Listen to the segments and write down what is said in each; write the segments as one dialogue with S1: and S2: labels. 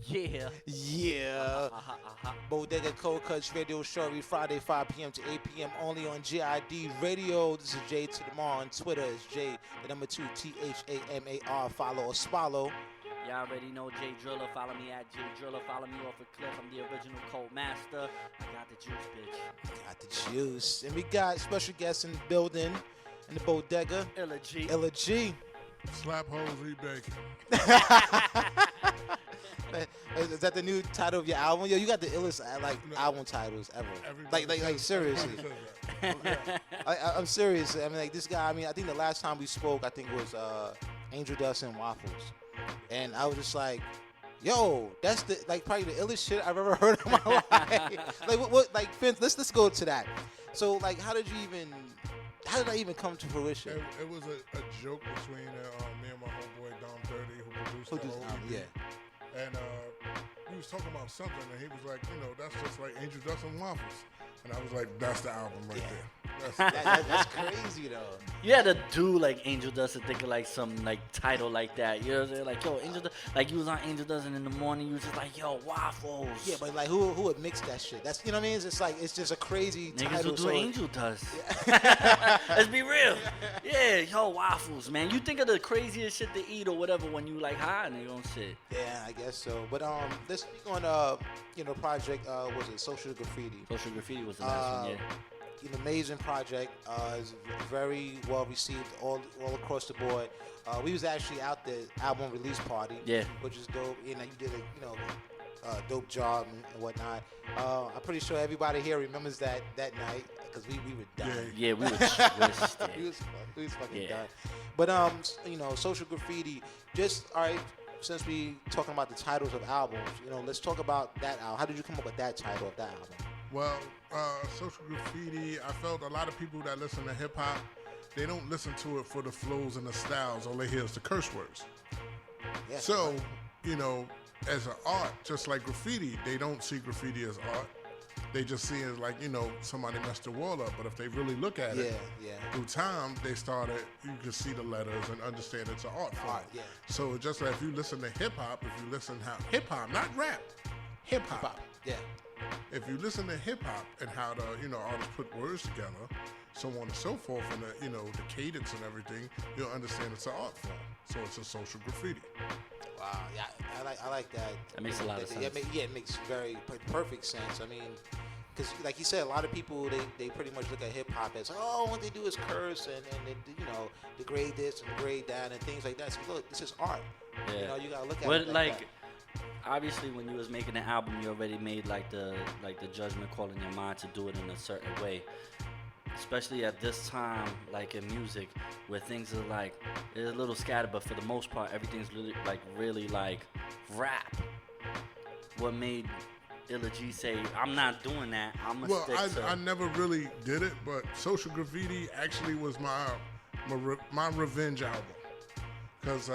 S1: Yeah.
S2: Yeah. Bodega Kutz Radio Show every Friday, 5 p.m. to 8 p.m. only on GID Radio. This is J to the Mar on Twitter. It's J, the number 2, THAMAR. Follow or swallow.
S1: Y'all already know J Driller. Follow me at J Driller. Follow me off a cliff. I'm the original Cold Master. I got the juice, bitch.
S2: Got the juice. And we got special guests in the building, in the Bodega.
S1: Illa G.
S2: Illa G.
S3: Slap holes, eat bacon.
S2: Is that the new title of your album? Yo, you got the illest album titles ever. Like seriously. I'm serious. I mean, like this guy. I mean, I think the last time we spoke, I think was Angel Dust and Waffles, and I was just like, yo, that's the probably the illest shit I've ever heard in my life. What Vince, let's go to that. So how did that even come to fruition?
S3: It was a joke between me and my homeboy Dom 30, who produced the whole EP.
S2: Yeah.
S3: And he was talking about something, and he was like, that's just like Angel Dust and Waffles. And I was like, that's the album right there.
S2: That's crazy, though.
S1: You had to do Angel Dust to think of some title like that. You know what I'm saying? Like, yo, Angel Dust. Like, you was on Angel Dust, and in the morning, you was just like, yo, Waffles.
S2: Yeah, but who would mix that shit? That's, you know what I mean? It's just a crazy
S1: Niggas
S2: title.
S1: Niggas who do Angel Dust. Yeah. Let's be real. Yeah, yo, Waffles, man. You think of the craziest shit to eat or whatever when you high and you on shit.
S2: Yeah, I guess so. But let's speak on project. Was it Social Graffiti?
S1: Social Graffiti was the last one. Yeah.
S2: An amazing project. It's very well received all across the board. We was actually out the album release party, which is dope. You did a dope job and whatnot. I'm pretty sure everybody here remembers that night because we were done.
S1: Yeah, we were twisted.
S2: we was fucking done. But Social Graffiti. Just all right. Since we talking about the titles of albums, let's talk about that album. How did you come up with that title of that album?
S3: Well, Social Graffiti, I felt a lot of people that listen to hip-hop, they don't listen to it for the flows and the styles. All they hear is the curse words. Yeah, so, as an art, just like graffiti, they don't see graffiti as art. They just see it as somebody messed the wall up. But if they really look at it, through time, you can see the letters and understand it's an art form.
S2: Yeah.
S3: So it's just like if you listen to hip-hop, hip-hop, not rap, hip-hop.
S2: Yeah.
S3: If you listen to hip-hop and how the, artists put words together, so on and so forth, and the cadence and everything, you'll understand it's an art form. So it's a social graffiti.
S2: Wow, yeah, I like that.
S1: That makes a lot of sense.
S2: It makes very perfect sense. I mean, because like you said, a lot of people they pretty much look at hip hop as what they do is curse and they, degrade this and degrade that and things like that. So look, this is art.
S1: Yeah.
S2: You gotta look at it like that.
S1: Obviously, when you was making an album, you already made the judgment call in your mind to do it in a certain way. Especially at this time, in music, where things are it's a little scattered, but for the most part, everything's really rap. What made Illa G say, I'm not doing that, I'm gonna stick to...
S3: I never really did it, but Social Graffiti actually was my revenge album. Because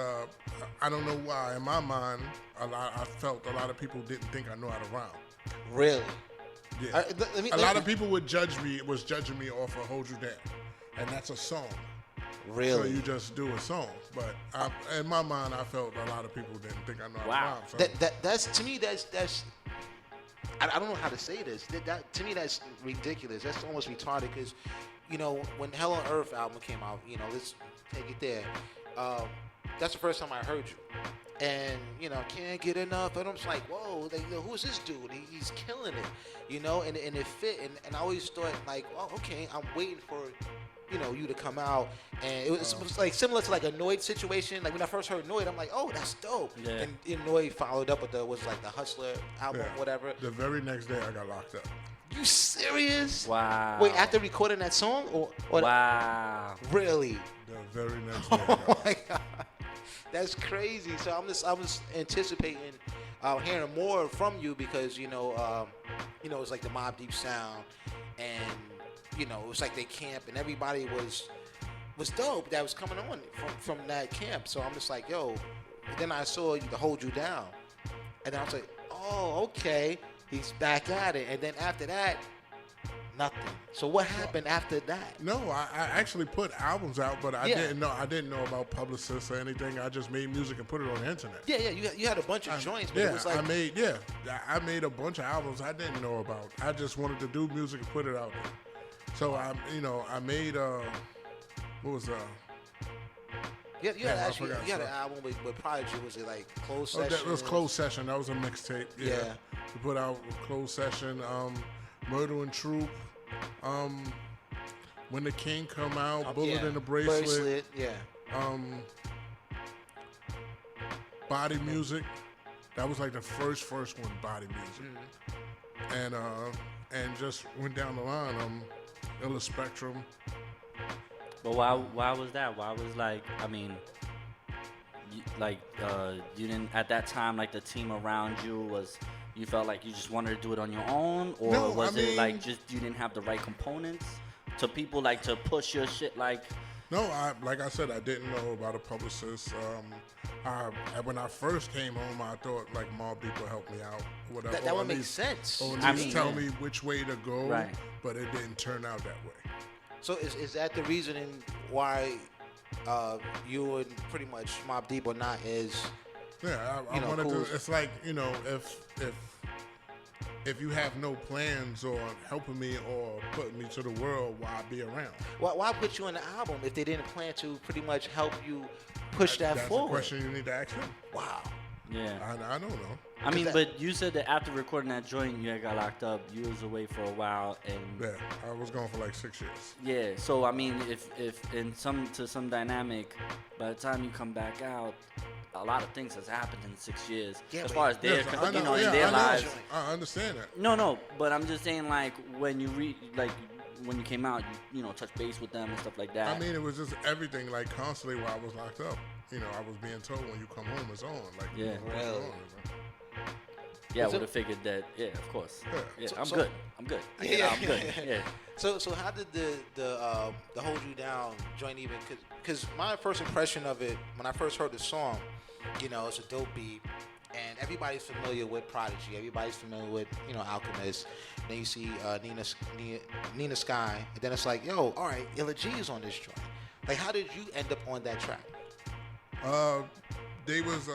S3: I don't know why, in my mind, I felt a lot of people didn't think I knew how to rhyme.
S2: Really?
S3: Yeah. A lot of people was judging me off of Hold You Down. And that's a song.
S2: Really?
S3: So you just do a song. But in my mind, I felt a lot of people didn't think I knew how to rhyme. So.
S2: That's to me, that's I don't know how to say this. That to me, that's ridiculous. That's almost retarded because, when Hell on Earth album came out, let's take it there. That's the first time I heard you. And, can't get enough. And I'm just like, whoa, who's this dude? He's killing it, and it fit. And I always thought, okay, I'm waiting for, you to come out. And it was similar to a Noid situation. When I first heard Noid, I'm like, oh, that's dope.
S1: Yeah.
S2: And Noid followed up with the Hustler album, whatever.
S3: The very next day, I got locked up.
S2: You serious?
S1: Wow.
S2: Wait, after recording that song? Or
S1: wow.
S2: Really?
S3: The very next day.
S2: Oh, my God. That's crazy. So I was anticipating hearing more from you because it's like the Mobb Deep sound, and it was like they camp and everybody was dope that was coming on from that camp. So I'm just like, yo. And then I saw the Hold You Down, and then I was like, oh, okay, he's back at it. And then after that, Nothing. So what happened after that?
S3: No, I actually put albums out, but I
S2: Yeah.
S3: didn't know about publicists or anything. I just made music and put it on the internet.
S2: Yeah. You had a bunch of joints, but
S3: Yeah,
S2: it was like
S3: I made a bunch of albums I didn't know about. I just wanted to do music and put it out there. So I made what was
S2: you had
S3: I
S2: actually
S3: forgot
S2: you had an
S3: stuff.
S2: album with Prodigy. Was it like closed
S3: Oh,
S2: session?
S3: that was Closed Session. That was a mixtape. Yeah.
S2: Yeah.
S3: We put out Closed Session, Murder and Troop, When the King Come Out, Bullet in the Bracelet,
S2: Yeah.
S3: Body Music. That was like the first one, Body Music. And just went down the line, Illa Spectrum.
S1: But why was that? Why was like, I mean, you didn't at that time, like the team around you was, you felt like you just wanted to do it on your own, or
S3: No,
S1: was
S3: I
S1: it like
S3: mean-
S1: just you didn't have the right components to people like to push your shit like?
S3: No, like I said, I didn't know about a publicist. When I first came home, I thought like Mobb Deep would help me out, whatever.
S2: That
S3: or
S2: would
S3: at
S2: make
S3: least-
S2: sense.
S3: Or
S1: I
S3: at least
S1: mean,
S3: tell
S1: yeah.
S3: me which way to go.
S1: Right.
S3: But it didn't turn out that way.
S2: So is that the reasoning why you and pretty much Mobb Deep are not as
S3: Yeah, I wanted
S2: cool.
S3: to. It's like, if you have no plans or helping me or putting me to the world, why be around?
S2: why put you on the album if they didn't plan to pretty much help you push that
S3: That's
S2: forward?
S3: a question you need to ask them.
S2: Wow.
S1: Yeah.
S3: I don't know.
S1: I mean,
S2: that-
S1: but you said that after recording that joint, you had got locked up. You was away for a while, and
S3: Yeah, I was gone for like 6 years.
S1: yeah. So I mean, if in some dynamic, by the time you come back out, a lot of things has happened in 6 years
S2: Yeah,
S1: as
S2: but-
S1: far as their,
S3: Yes, I know,
S1: in
S3: yeah,
S1: their
S3: I know.
S1: lives.
S3: I understand that.
S1: No, but I'm just saying, like when you when you came out, you touch base with them and stuff like that.
S3: I mean, it was just everything, like constantly while I was locked up. I was being told when you come home, it's on. Like,
S1: Yeah.
S3: what's
S2: Really?
S3: going on?
S1: yeah, I
S2: so-
S1: would have figured that. Yeah, of course.
S3: Yeah.
S1: Yeah,
S2: So-
S1: I'm
S2: so-
S1: good. I'm good. I'm good. Yeah.
S2: So how did the Hold You Down joint even? Because my first impression of it when I first heard the song, it's a dope beat, and everybody's familiar with Prodigy. Everybody's familiar with Alchemist. Then you see Nina Sky, and then it's like, yo, all right, Illa G is on this joint. Like, how did you end up on that track?
S3: They was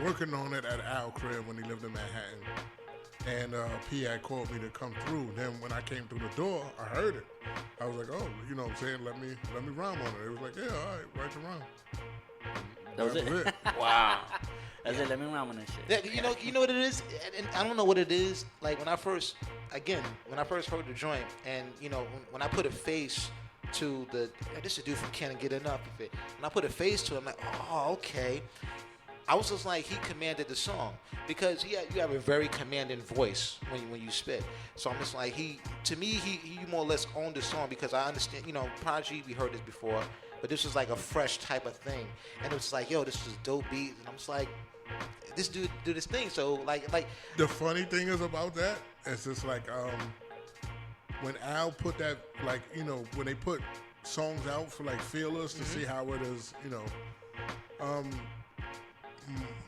S3: working on it at Al crib when he lived in Manhattan, and P had called me to come through. Then when I came through the door, I heard it. I was like, oh, what I'm saying, let me rhyme on it. It was like, yeah, all right, write the rhyme.
S1: That was it.
S2: Wow.
S1: That's it. Let me rhyme on that shit.
S2: Yeah, you know what it is, and I don't know what it is. Like when I first heard the joint, and when I put a face to this is a dude from Can't Get Enough of it. When I put a face to it, I'm like, oh, okay. I was just like, he commanded the song because you have a very commanding voice when you spit. So I'm just like, he more or less owned the song because I understand, Prodigy, we heard this before, but this was like a fresh type of thing, and it was like, yo, this is a dope beat, and I'm just like, this dude do this thing. So like
S3: The funny thing is about that, it's just like when Al put that, like, when they put songs out for like feelers to see how it is,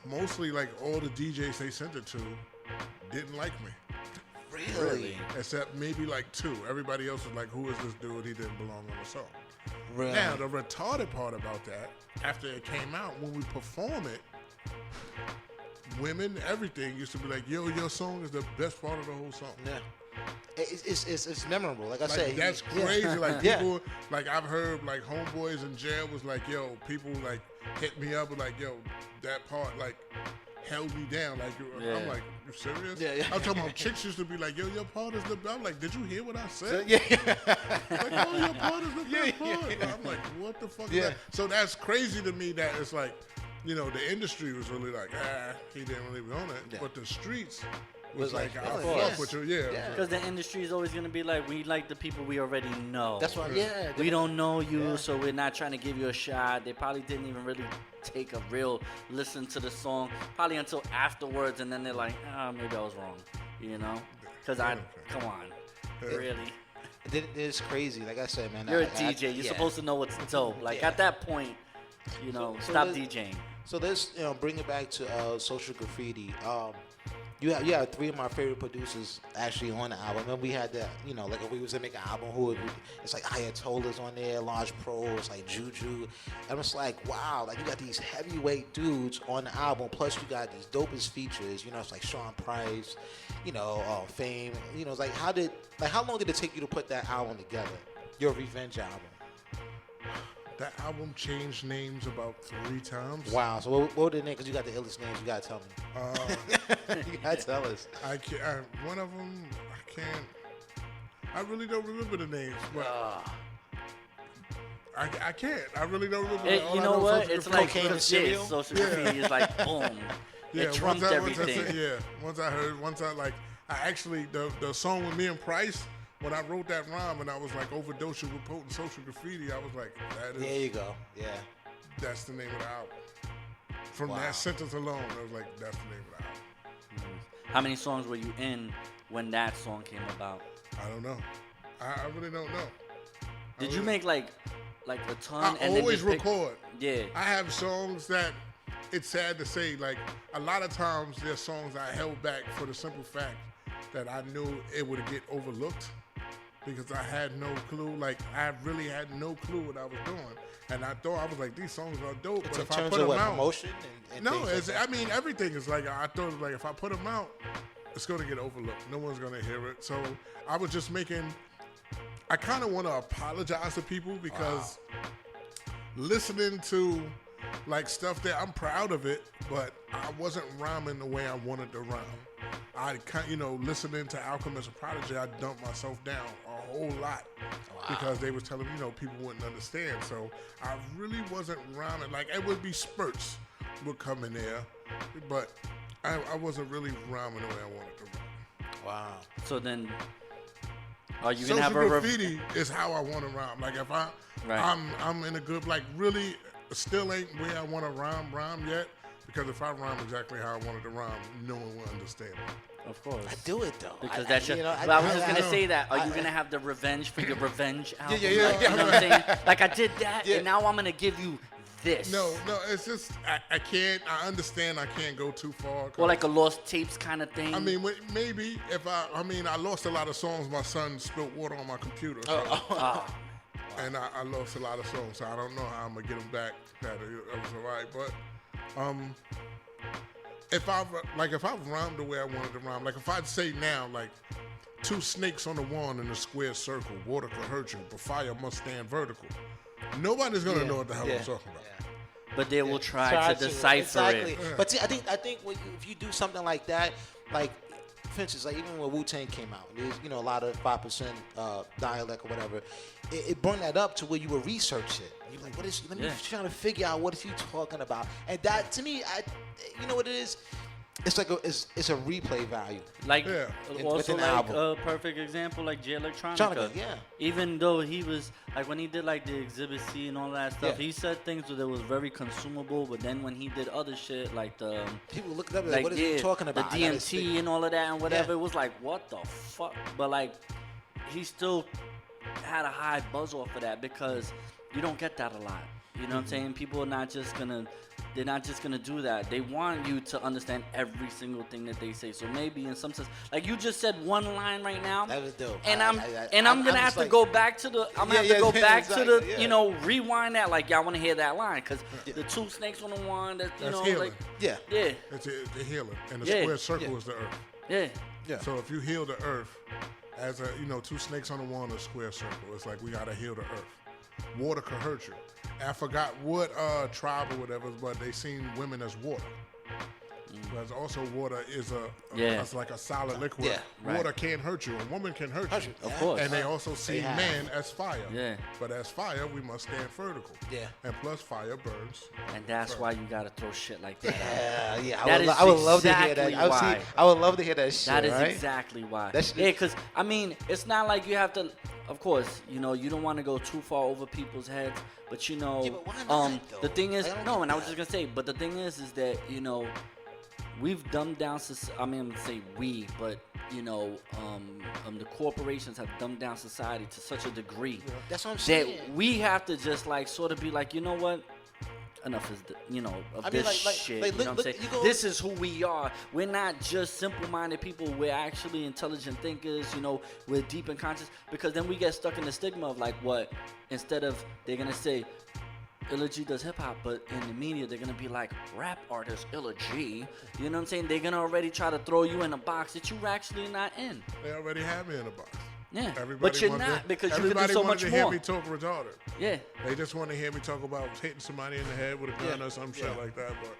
S3: mostly like all the DJs they sent it to didn't like me.
S2: really,
S3: Except maybe like 2. Everybody else was like, who is this dude? He didn't belong on the song.
S2: really.
S3: Now, the retarded part about that, after it came out, when we perform it, women, everything used to be like, yo, your song is the best part of the whole song.
S2: Yeah. It's memorable. Like I
S3: Like,
S2: said,
S3: that's crazy. Like,
S2: Yeah.
S3: people, like, I've heard, like, homeboys in jail was like, yo, people, like, hit me up and like, yo, that part, like, held me down. Like,
S1: Yeah.
S3: I'm like, you serious?
S2: Yeah.
S3: I'm talking about chicks used to be like, yo, your part is the best. I'm like, did you hear what I said?
S2: Yeah.
S3: Like, oh, your part is the best part. I'm like, what the fuck
S2: Yeah.
S3: is that? So that's crazy to me that it's like, the industry was really like, he didn't really be on it.
S2: Yeah.
S3: But the streets
S2: Was
S3: was like,
S2: like,
S3: I
S2: oh,
S3: fuck
S2: yes.
S3: with you. Yeah.
S2: Yeah.
S1: Because the industry is always gonna be like, we like the people we already know.
S2: That's why. Yeah.
S1: We don't know you,
S2: Yeah.
S1: so we're not trying to give you a shot. They probably didn't even really take a real listen to the song, probably until afterwards, and then they're like, maybe I was wrong, Because come on, really.
S2: It's crazy. Like I said, man.
S1: You're a DJ. You're
S2: yeah.
S1: supposed to know what's dope. Like
S2: Yeah.
S1: at that point,
S2: So
S1: stop
S2: let's-
S1: DJing.
S2: So let's bring it back to social graffiti. You have three of my favorite producers actually on the album. And we had that, like if we was to make an album, it's like Ayatollah's on there, Large Pros, like Juju. And it's like, wow, like you got these heavyweight dudes on the album, plus you got these dopest features, it's like Sean Price, Fame. It's like how long did it take you to put that album together? Your Revenge album.
S3: That album changed names about 3 times.
S2: Wow. So what were the names? Because you got the illest names. You got to tell me. You got to tell us.
S3: I can't. One of them, I can't. I really don't remember the names. But I can't. I really don't remember.
S1: You know what? It's like
S2: cocaine and cereal.
S1: Social media is like boom. It trumped everything.
S3: Once I actually, the song with me and Price, when I wrote that rhyme and I was like, overdose you with potent social graffiti, I was like,
S2: there you go. Yeah.
S3: That's the name of the album. From that sentence alone, I was like, that's the name of the album.
S1: How many songs were you in when that song came about?
S3: I don't know. I really don't know.
S1: Did you make like a ton?
S3: I always record.
S1: Yeah.
S3: I have songs that, it's sad to say, like a lot of times there's songs I held back for the simple fact that I knew it would get overlooked. Because I had no clue, I really had no clue what I was doing, and I thought I was like, these songs are dope.
S2: It's
S3: but if
S2: in
S3: I
S2: terms
S3: put
S2: of
S3: them out,
S2: promotion and
S3: no,
S2: things like that.
S3: Everything is like I thought if I put them out, it's gonna get overlooked. No one's gonna hear it. So I was just making. I kind of want to apologize to people because listening to stuff that I'm proud of it, but I wasn't rhyming the way I wanted to rhyme. I listening to Alchemist and Prodigy, I dumped myself down a whole lot because they was telling me, people wouldn't understand. So I really wasn't rhyming. It would be spurts would come in there, but I wasn't really rhyming the way I wanted to rhyme.
S2: Wow.
S1: So then, are you
S3: Social
S1: gonna have
S3: graffiti is how I want to rhyme. If I'm in a good, really still ain't where I want to rhyme yet. Because if I rhyme exactly how I wanted to rhyme, no one will understand it.
S1: Of course.
S2: I do it though.
S1: Because that's your. I was just gonna say that. Are you gonna have the revenge for your revenge album?
S2: Yeah.
S1: You know what I'm saying? I did that, and now I'm gonna give you this.
S3: No. It's just I can't. I understand. I can't go too far.
S1: Or like a lost tapes kind of thing.
S3: I mean, maybe if I lost a lot of songs. My son spilled water on my computer. So, and I lost a lot of songs, so I don't know how I'm gonna get them back. That was alright, but. If I've rhymed the way I wanted to rhyme, if I'd say now, 2 snakes on the wand in a square circle, water could hurt you, but fire must stand vertical. Nobody's gonna know what the hell I'm talking about.
S2: Yeah.
S1: But they will try to decipher it.
S2: Yeah. But see, I think if you do something like that, for instance, even when Wu-Tang came out, there's a lot of 5% dialect or whatever. It brought that up to where you would research it. You're like, let me try to figure out what is he talking about. And that to me, you know what it is? It's it's a replay value.
S1: Also a perfect example J Electronica.
S2: Yeah.
S1: Even though he was when he did the Exhibit C and all that stuff, he said things that was very consumable. But then when he did other shit the
S2: people looked up what is he talking about?
S1: The DMT and all of that and whatever, it was what the fuck? But he still had a high buzz off of that because you don't get that a lot. You know what I'm saying? People are not just gonna do that. They want you to understand every single thing that they say. So maybe in some sense, you just said one line right now.
S2: That was dope.
S1: And I'm gonna have to go back to the. I'm gonna have to go back to the. Rewind that. Y'all want to hear that line because the 2 snakes on the wand. That's
S3: healing.
S2: Yeah.
S3: It's a healing, and the square circle is the earth.
S1: Yeah.
S3: So if you heal the earth, as 2 snakes on the wand, a square circle. It's we gotta heal the earth. Water could hurt you. I forgot what tribe or whatever, but they seen women as water. Because also water is it's like a solid liquid.
S2: Yeah,
S1: right.
S3: Water can't hurt you. A woman can hurt you.
S1: Of course.
S3: And they also see man as fire.
S1: Yeah.
S3: But as fire, we must stand vertical.
S2: Yeah.
S3: And plus fire burns.
S1: And that's why you gotta throw shit like that out.
S2: Yeah.
S1: I
S2: would love to hear
S1: exactly
S2: that.
S1: why.
S2: I would love to hear that shit.
S1: That is
S2: right?
S1: exactly why.
S2: That's
S1: because it's not like you have to. Of course, you don't want to go too far over people's heads, but
S2: but why not,
S1: the thing is,
S2: I
S1: no, and I was just gonna say, but the thing is that we've dumbed down. I'm gonna say we, but the corporations have dumbed down society to such a degree
S2: that's what I'm saying.
S1: that we have to just sort of be you know what? enough is of
S2: I mean,
S1: this shit. You know what I'm saying? This is who we are. We're not just simple-minded people. We're actually intelligent thinkers. We're deep and conscious. Because then we get stuck in the stigma of like what? Instead of they're gonna say Illa G does hip hop, but in the media they're gonna be like rap artist Illa G. You know what I'm saying? They're gonna already try to throw you in a box that you're actually not in.
S3: They already have me in a box.
S1: Yeah, but you're not because you can do so much more.
S3: Everybody wanted to hear me talk retarded.
S1: Yeah.
S3: They just want to hear me talk about hitting somebody in the head with a gun or some shit like that. But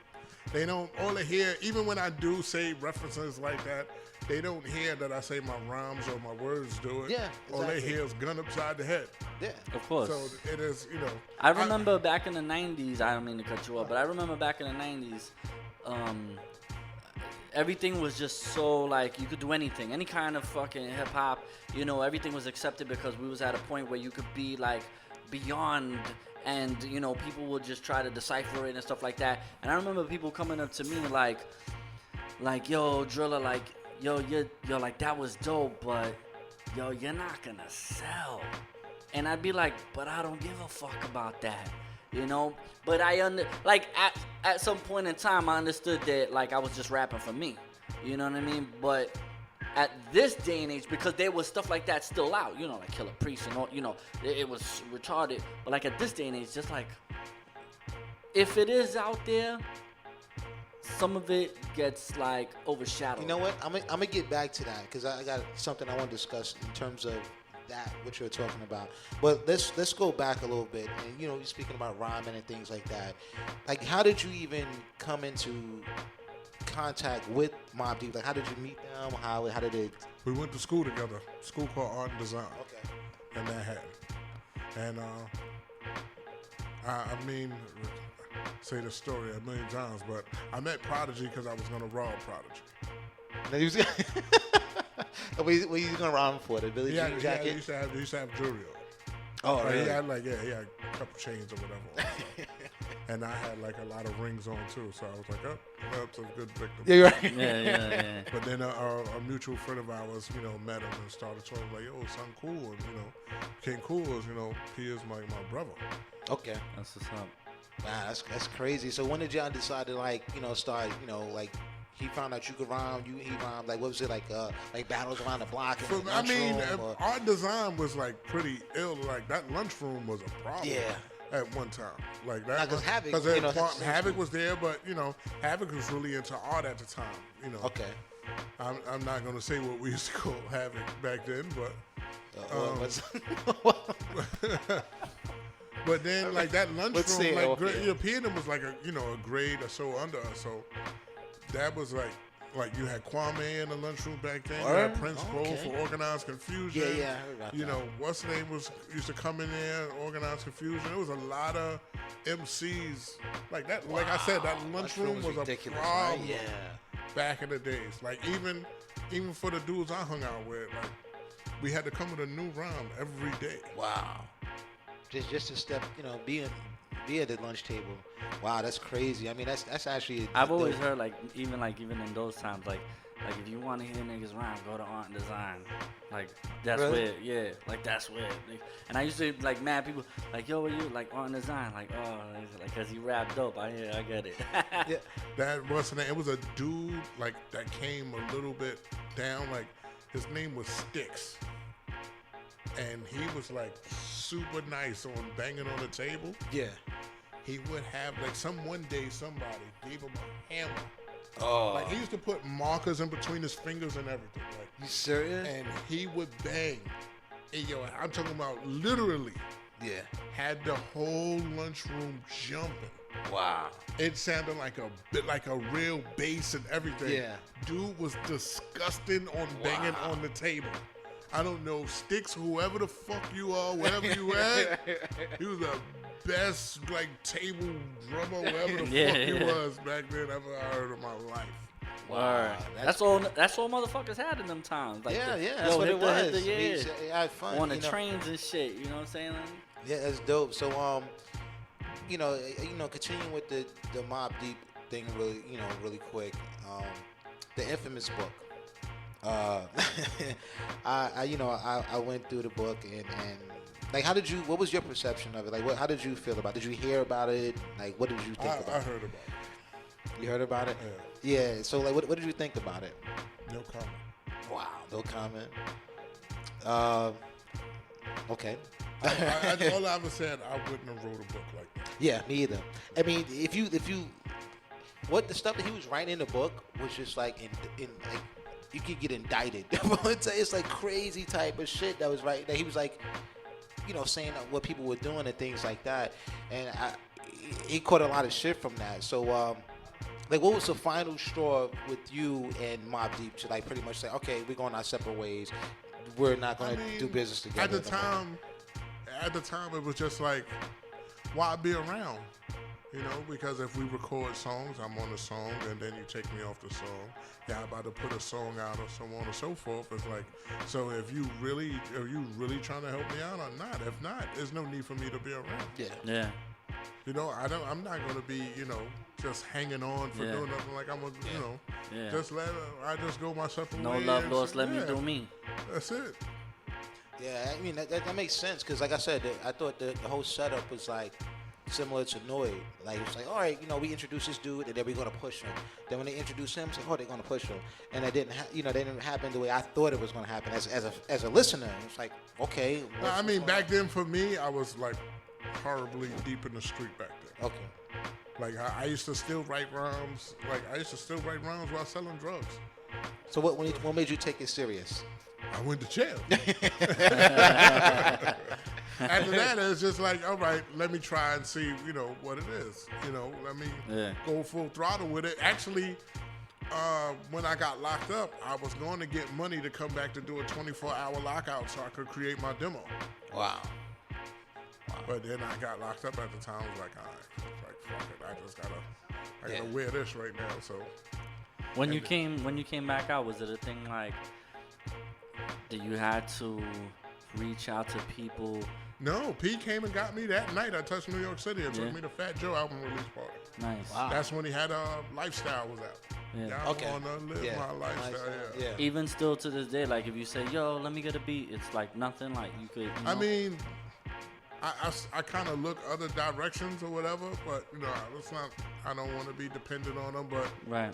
S3: they don't, all they hear, even when I do say references like that, they don't hear that I say my rhymes or my words do it.
S2: Yeah, exactly.
S3: All they hear is gun upside the head.
S2: Yeah.
S1: Of course.
S3: So it is,
S1: I remember back in the 90s, I don't mean to cut you off, but I remember back in the 90s, everything was just so like you could do anything, any kind of fucking hip hop, everything was accepted because we was at a point where you could be like beyond, and people would just try to decipher it and stuff like that. And I remember people coming up to me like yo Driller, like yo you're like that was dope, but yo you're not gonna sell. And I'd be like, but I don't give a fuck about that. But at some point in time, I understood that like I was just rapping for me, you know what I mean? But at this day and age, because there was stuff like that still out, like Killer Priest and all, it was retarded. But like at this day and age, just like if it is out there, some of it gets like overshadowed.
S2: You know what? I'm gonna get back to that because I got something I want to discuss in terms of what you're talking about. But let's go back a little bit. And you're speaking about rhyming and things like that. Like, how did you even come into contact with Mobb Deep? Like, how did you meet them? How did it?
S3: We went to school together. School called Art and Design.
S2: Okay.
S3: In Manhattan. And I mean, say the story a million times, but I met Prodigy because I was gonna rob Prodigy.
S2: What are you gonna rhyme for? The Billie Jean jacket?
S3: He used to have jewelry on.
S2: Oh, really?
S3: He had a couple chains or whatever. And I had like a lot of rings on too, so I was like, oh, that's a good victim.
S2: Yeah, you're right.
S1: Yeah.
S3: But then a mutual friend of ours, met him and started talking like, yo, son, cool, and became cool as he is my brother.
S2: Okay,
S1: that's what's up.
S2: Wow, that's crazy. So when did y'all decide to start he found out you could rhyme, he rhymed, like what was it like battles around the block?
S3: I mean, Art Design was like pretty ill. Like that lunchroom was a problem.
S2: Yeah.
S3: At one time, like that.
S2: Because Havoc,
S3: Havoc was there, but Havoc was really into art at the time.
S2: Okay.
S3: I'm not gonna say what we used to call Havoc back then, but. But then, like that lunchroom, P&M was like a grade or so under us. So that was like you had Kwame in the lunchroom back then. You had Prince Bo for Organized Confusion.
S2: Yeah, I heard about that.
S3: What's the name used to come in there, Organized Confusion. There was a lot of MCs like that. Wow. Like I said, that lunchroom was a problem. Right? Yeah. Back in the days, like even for the dudes I hung out with, like we had to come with a new rhyme every day.
S2: Wow. Just to step, be at the lunch table. Wow, that's crazy. I mean, that's actually.
S1: I've always heard even in those times, like if you want to hear niggas rhyme, go to Art and Design. Like that's
S2: really?
S1: where, that's where. And I used to like mad people like, yo, what you like Art and Design? Like, oh, like cause he rap dope. I get it.
S3: Yeah, that wasn't. It was a dude like that came a little bit down. Like his name was Sticks. And he was like super nice on banging on the table.
S2: Yeah.
S3: He would have one day somebody gave him a hammer.
S2: Oh.
S3: Like he used to put markers in between his fingers and everything. Like,
S2: you serious?
S3: And he would bang. And I'm talking about literally.
S2: Yeah.
S3: Had the whole lunchroom jumping.
S2: Wow.
S3: It sounded like a bit like a real bass and everything.
S2: Yeah.
S3: Dude was disgusting on banging on the table. I don't know, Sticks, whoever the fuck you are, wherever you at, he was the best, table drummer, whoever the fuck he was back then ever I heard in my life.
S1: Wow. That's all motherfuckers had in them times. Like
S2: that's what it was.
S1: I
S2: had fun.
S1: On the trains and shit, you know what I'm saying?
S2: Yeah, that's dope. So, continuing with the Mobb Deep thing really quick, the infamous book. I went through the book and Like, what was your perception of it? Like, how did you feel about it? Did you hear about it? Like, what did you think about it?
S3: I heard about it.
S2: You heard about it?
S3: Yeah.
S2: Yeah. So, like, what did you think about it?
S3: No comment.
S2: Wow. No comment. Okay.
S3: All I ever said, I wouldn't have wrote a book like that.
S2: Yeah, me either. I mean, if you, what the stuff that he was writing in the book was just like in like, you could get indicted. It's like crazy type of shit that was right. That he was like, saying what people were doing and things like that, and he caught a lot of shit from that. So, like, what was the final straw with you and Mobb Deep to like pretty much say, okay, we're going our separate ways. We're not going to do business together.
S3: At the time, it was just like, why be around? Because if we record songs, I'm on the song, and then you take me off the song. Yeah, I'm about to put a song out or so on and so forth. It's like, so are you really trying to help me out or not? If not, there's no need for me to be around.
S1: Yeah.
S3: I'm not gonna be, just hanging on for doing nothing. Like I'm I just go my separate way.
S1: No love lost, let me do me.
S3: That's it.
S2: Yeah, I mean that makes sense because, like I said, I thought the whole setup was like similar to Noid. Like it's like, all right, we introduce this dude and then we're gonna push him. Then when they introduce him, it's like, oh, they're gonna push him, and it didn't, they didn't happen the way I thought it was gonna happen. As a listener, it's like, okay.
S3: I mean, back then for me, I was like horribly deep in the street back then.
S2: Okay.
S3: Like I used to still write rhymes. While selling drugs.
S2: So what made you take it serious?
S3: I went to jail. After that, it's just like, all right, let me try and see, what it is. Let me go full throttle with it. Actually, when I got locked up, I was going to get money to come back to do a 24-hour lockout so I could create my demo.
S2: Wow.
S3: But then I got locked up at the time. I was like, all right, fuck it. I just gotta wear this right now. So
S1: when you came back out, was it a thing like that you had to reach out to people?
S3: No, P came and got me that night. I touched New York City and took me to Fat Joe album release party.
S1: Nice.
S2: Wow.
S3: That's when he had Lifestyle was out.
S1: Yeah.
S3: Okay. I wanna live my lifestyle. Yeah.
S1: Even still to this day, like if you say, "Yo, let me get a beat," it's like nothing. Like you could.
S3: I mean, I kind of look other directions or whatever, but it's not. I don't want to be dependent on them, but
S1: right.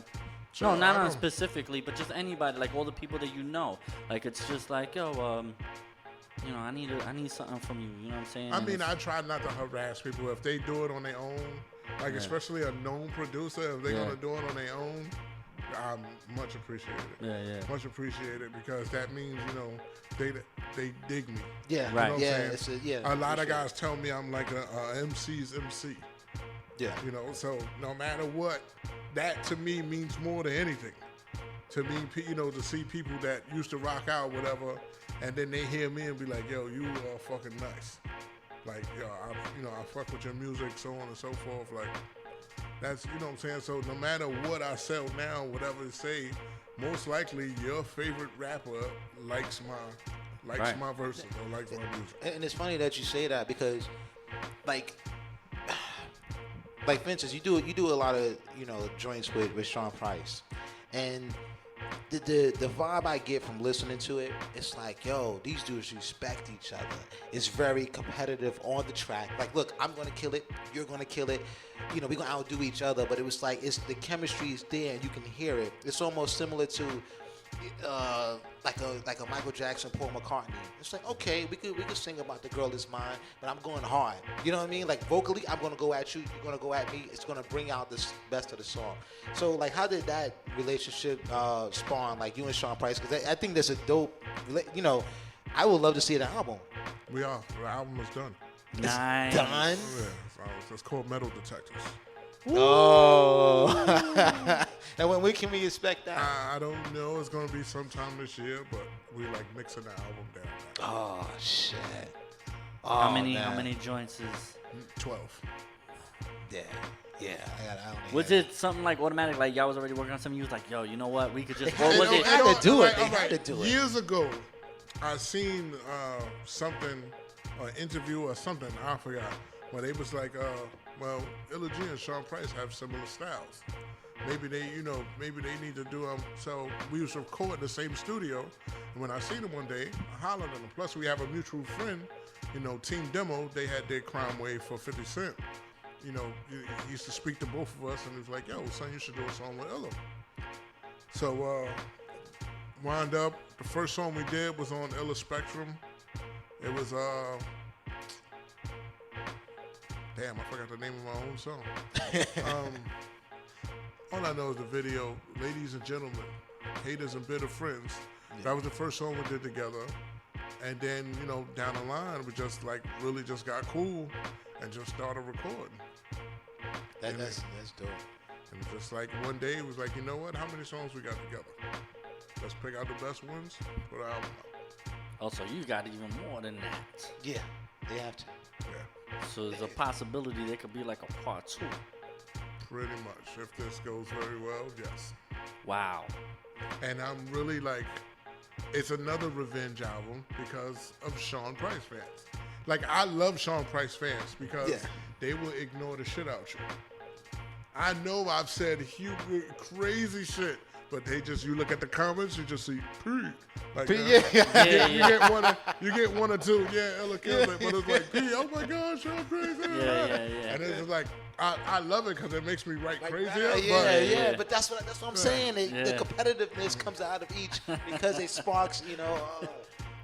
S3: So
S1: no, not on specifically, but just anybody, like all the people that you know. Like it's just like, yo, I need something from you. You know what I'm saying?
S3: I mean, I try not to harass people if they do it on their own. Like especially a known producer, if they're gonna do it on their own, I much appreciate it.
S1: Yeah.
S3: Much appreciated because that means they dig me.
S2: Yeah.
S1: Right.
S2: Yeah.
S3: A lot of guys tell me I'm like a MC's MC.
S2: Yeah.
S3: So no matter what, that to me means more than anything. To me, to see people that used to rock out, whatever, and then they hear me and be like, yo, you are fucking nice. Like, yo, I fuck with your music, so on and so forth. Like, that's, what I'm saying? So no matter what I sell now, whatever they say, most likely your favorite rapper likes my verses or likes my music.
S2: And it's funny that you say that because, like for instance, you do a lot of joints with Sean Price, and the vibe I get from listening to it, it's like, yo, these dudes respect each other. It's very competitive on the track. Like, look, I'm gonna kill it, you're gonna kill it. We're gonna outdo each other, but it was like the chemistry is there and you can hear it. It's almost similar to like a Michael Jackson, Paul McCartney. It's like, okay, we could sing about the girl is mine, but I'm going hard. You know what I mean? Like vocally, I'm gonna go at you, you're gonna go at me. It's gonna bring out the best of the song. So like, how did that relationship spawn? Like you and Sean Price? Because I think there's a dope. I would love to see the album.
S3: We are. The album is done.
S1: Nice.
S2: It's done.
S3: Yeah, it's called Metal Detectors.
S2: Oh. And when can we expect that?
S3: I don't know. It's gonna be sometime this year, but we like mixing the album down.
S2: Oh shit.
S1: How many joints is
S3: 12?
S2: Yeah.
S1: Was it something like automatic? Like y'all was already working on something. You was like, yo, you know what? We could just. What was
S2: They
S1: it?
S2: had to do it. They had to do it.
S3: Years ago, I seen something, an interview or something. I forgot. But they was like, well, Illa G and Sean Price have similar styles. Maybe they need to do them. So we was recording the same studio. And when I seen them one day, I hollered at them. Plus, we have a mutual friend, Team Demo, they had their crime wave for 50 Cent. He used to speak to both of us, and he was like, yo, son, you should do a song with Illa. So, wound up, the first song we did was on Illa Spectrum. It was, damn, I forgot the name of my own song. All I know is the video, Ladies and Gentlemen, Haters and Bitter Friends. Yeah. That was the first song we did together. And then, down the line, we just really just got cool and just started recording.
S2: That's dope.
S3: And just one day, it was like, you know what? How many songs we got together? Let's pick out the best ones, put our album out.
S1: Oh, so you got even more than that.
S2: Yeah, they have to.
S3: Yeah.
S1: So there's a possibility there could be like a part 2.
S3: Pretty much. If this goes very well, yes.
S1: Wow.
S3: And I'm really it's another revenge album because of Sean Price fans. I love Sean Price fans because they will ignore the shit out you. I know I've said crazy shit, but you look at the comments, you just see P. You get one or two, Ella kills it, but it's like, P, oh my God, Sean Price.
S1: Yeah.
S3: And it's like, I love it because it makes me write crazier.
S2: But that's what I'm saying. The competitiveness comes out of each because it sparks,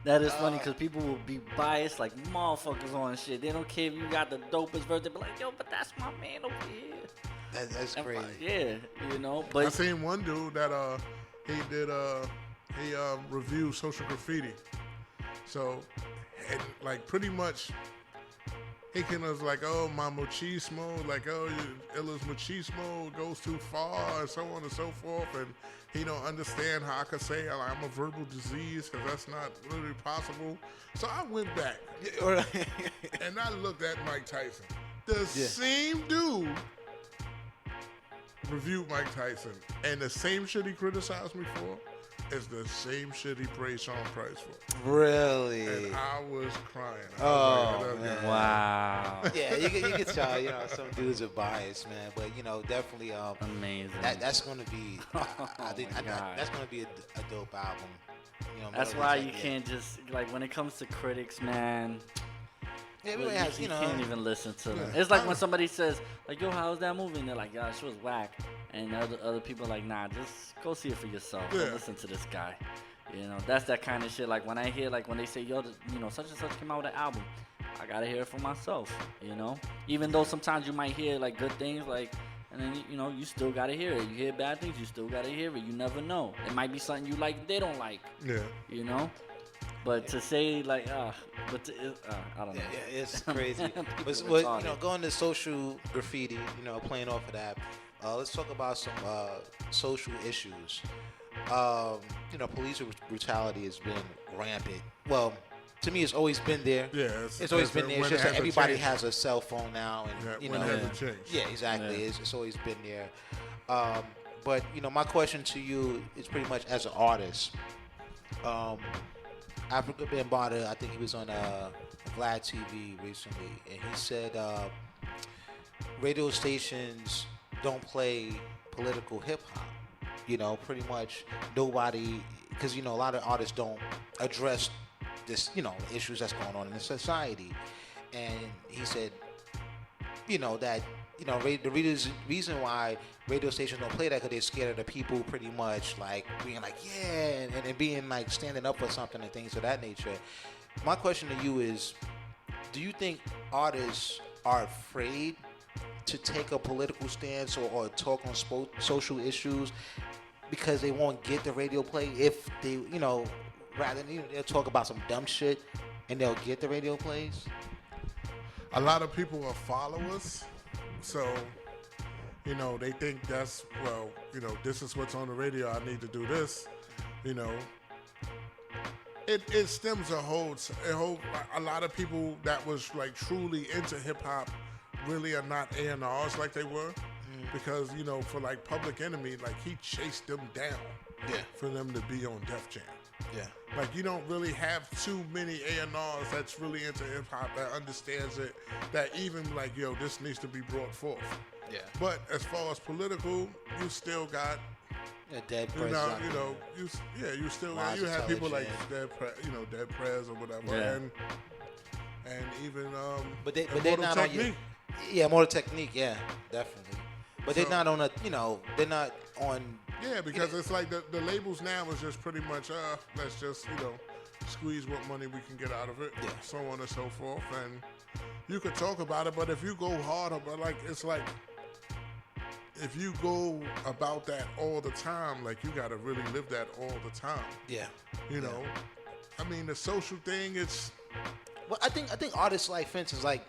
S1: That is funny because people will be biased like motherfuckers on shit. They don't care if you got the dopest verse. They be like, yo, but that's my man over here.
S2: That's
S1: Yeah,
S2: crazy.
S1: But
S3: I seen one dude that he did he reviewed Social Graffiti. So, and pretty much. He was like, oh, my machismo, Illa's machismo goes too far, and so on and so forth, and he don't understand how I could say I'm a verbal disease, because that's not really possible. So I went back, and I looked at Mike Tyson. The same dude reviewed Mike Tyson, and the same shit he criticized me for is the same shit he praised Sean Price for.
S2: Really?
S3: And I was crying.
S2: Man.
S1: Wow.
S2: Yeah, you can tell, some dudes are biased, man. But, definitely
S1: amazing.
S2: That's going to be, I think that's going to be a dope album.
S1: That's why you can't just, when it comes to critics, man, you can't even listen to them. It's like when somebody says, yo, how's that movie? And they're like, yeah, she was whack. And other people are like, nah, just go see it for yourself. Don't listen to this guy. That's that kind of shit. When I hear, when they say, yo, such and such came out with an album, I gotta hear it for myself. Even though sometimes you might hear good things, and then you still gotta hear it. You hear bad things, you still gotta hear it. You never know. It might be something you like, they don't like.
S3: Yeah.
S1: But to say I don't know.
S2: Yeah, it's crazy. But going to Social Graffiti, playing off of that. Let's talk about some social issues. Police brutality has been rampant. Well, to me, it's always been there.
S3: Yeah,
S2: it's always been there. It's just that everybody has a cell phone now, and
S3: it hasn't changed.
S2: Yeah, exactly. Yeah. It's always been there. But my question to you is pretty much as an artist. Africa Bambaataa, I think he was on Vlad TV recently, and he said radio stations don't play political hip-hop. Pretty much nobody, because, a lot of artists don't address this, the issues that's going on in the society. And he said, that, the reason why radio stations don't play that because they're scared of the people pretty much, being and being, standing up for something and things of that nature. My question to you is, do you think artists are afraid to take a political stance or talk on social issues because they won't get the radio play? If they, rather than they'll talk about some dumb shit and they'll get the radio plays?
S3: A lot of people are followers, so they think that's, this is what's on the radio, I need to do this. It stems a lot of people that was truly into hip hop really are not A&Rs like they were, because for Public Enemy, he chased them down for them to be on Def Jam. Yeah. You don't really have too many A&Rs that's really into hip hop that understands it, that even this needs to be brought forth.
S2: Yeah.
S3: But as far as political, you still got
S2: Dead Prez.
S3: You still got, you have people like Dead Prez or whatever.
S1: Yeah.
S3: And and even
S2: but they're not on your, Mortal Technique, yeah, definitely. But they're not on a, they're not on.
S3: Yeah, because it's like the labels now is just pretty much let's just squeeze what money we can get out of it, so on and so forth, and you could talk about it, but if you go harder, but like it's like if you go about that all the time, like you got to really live that all the time.
S2: Yeah,
S3: I mean the social thing, it's.
S2: Well, I think artists like, for instance, like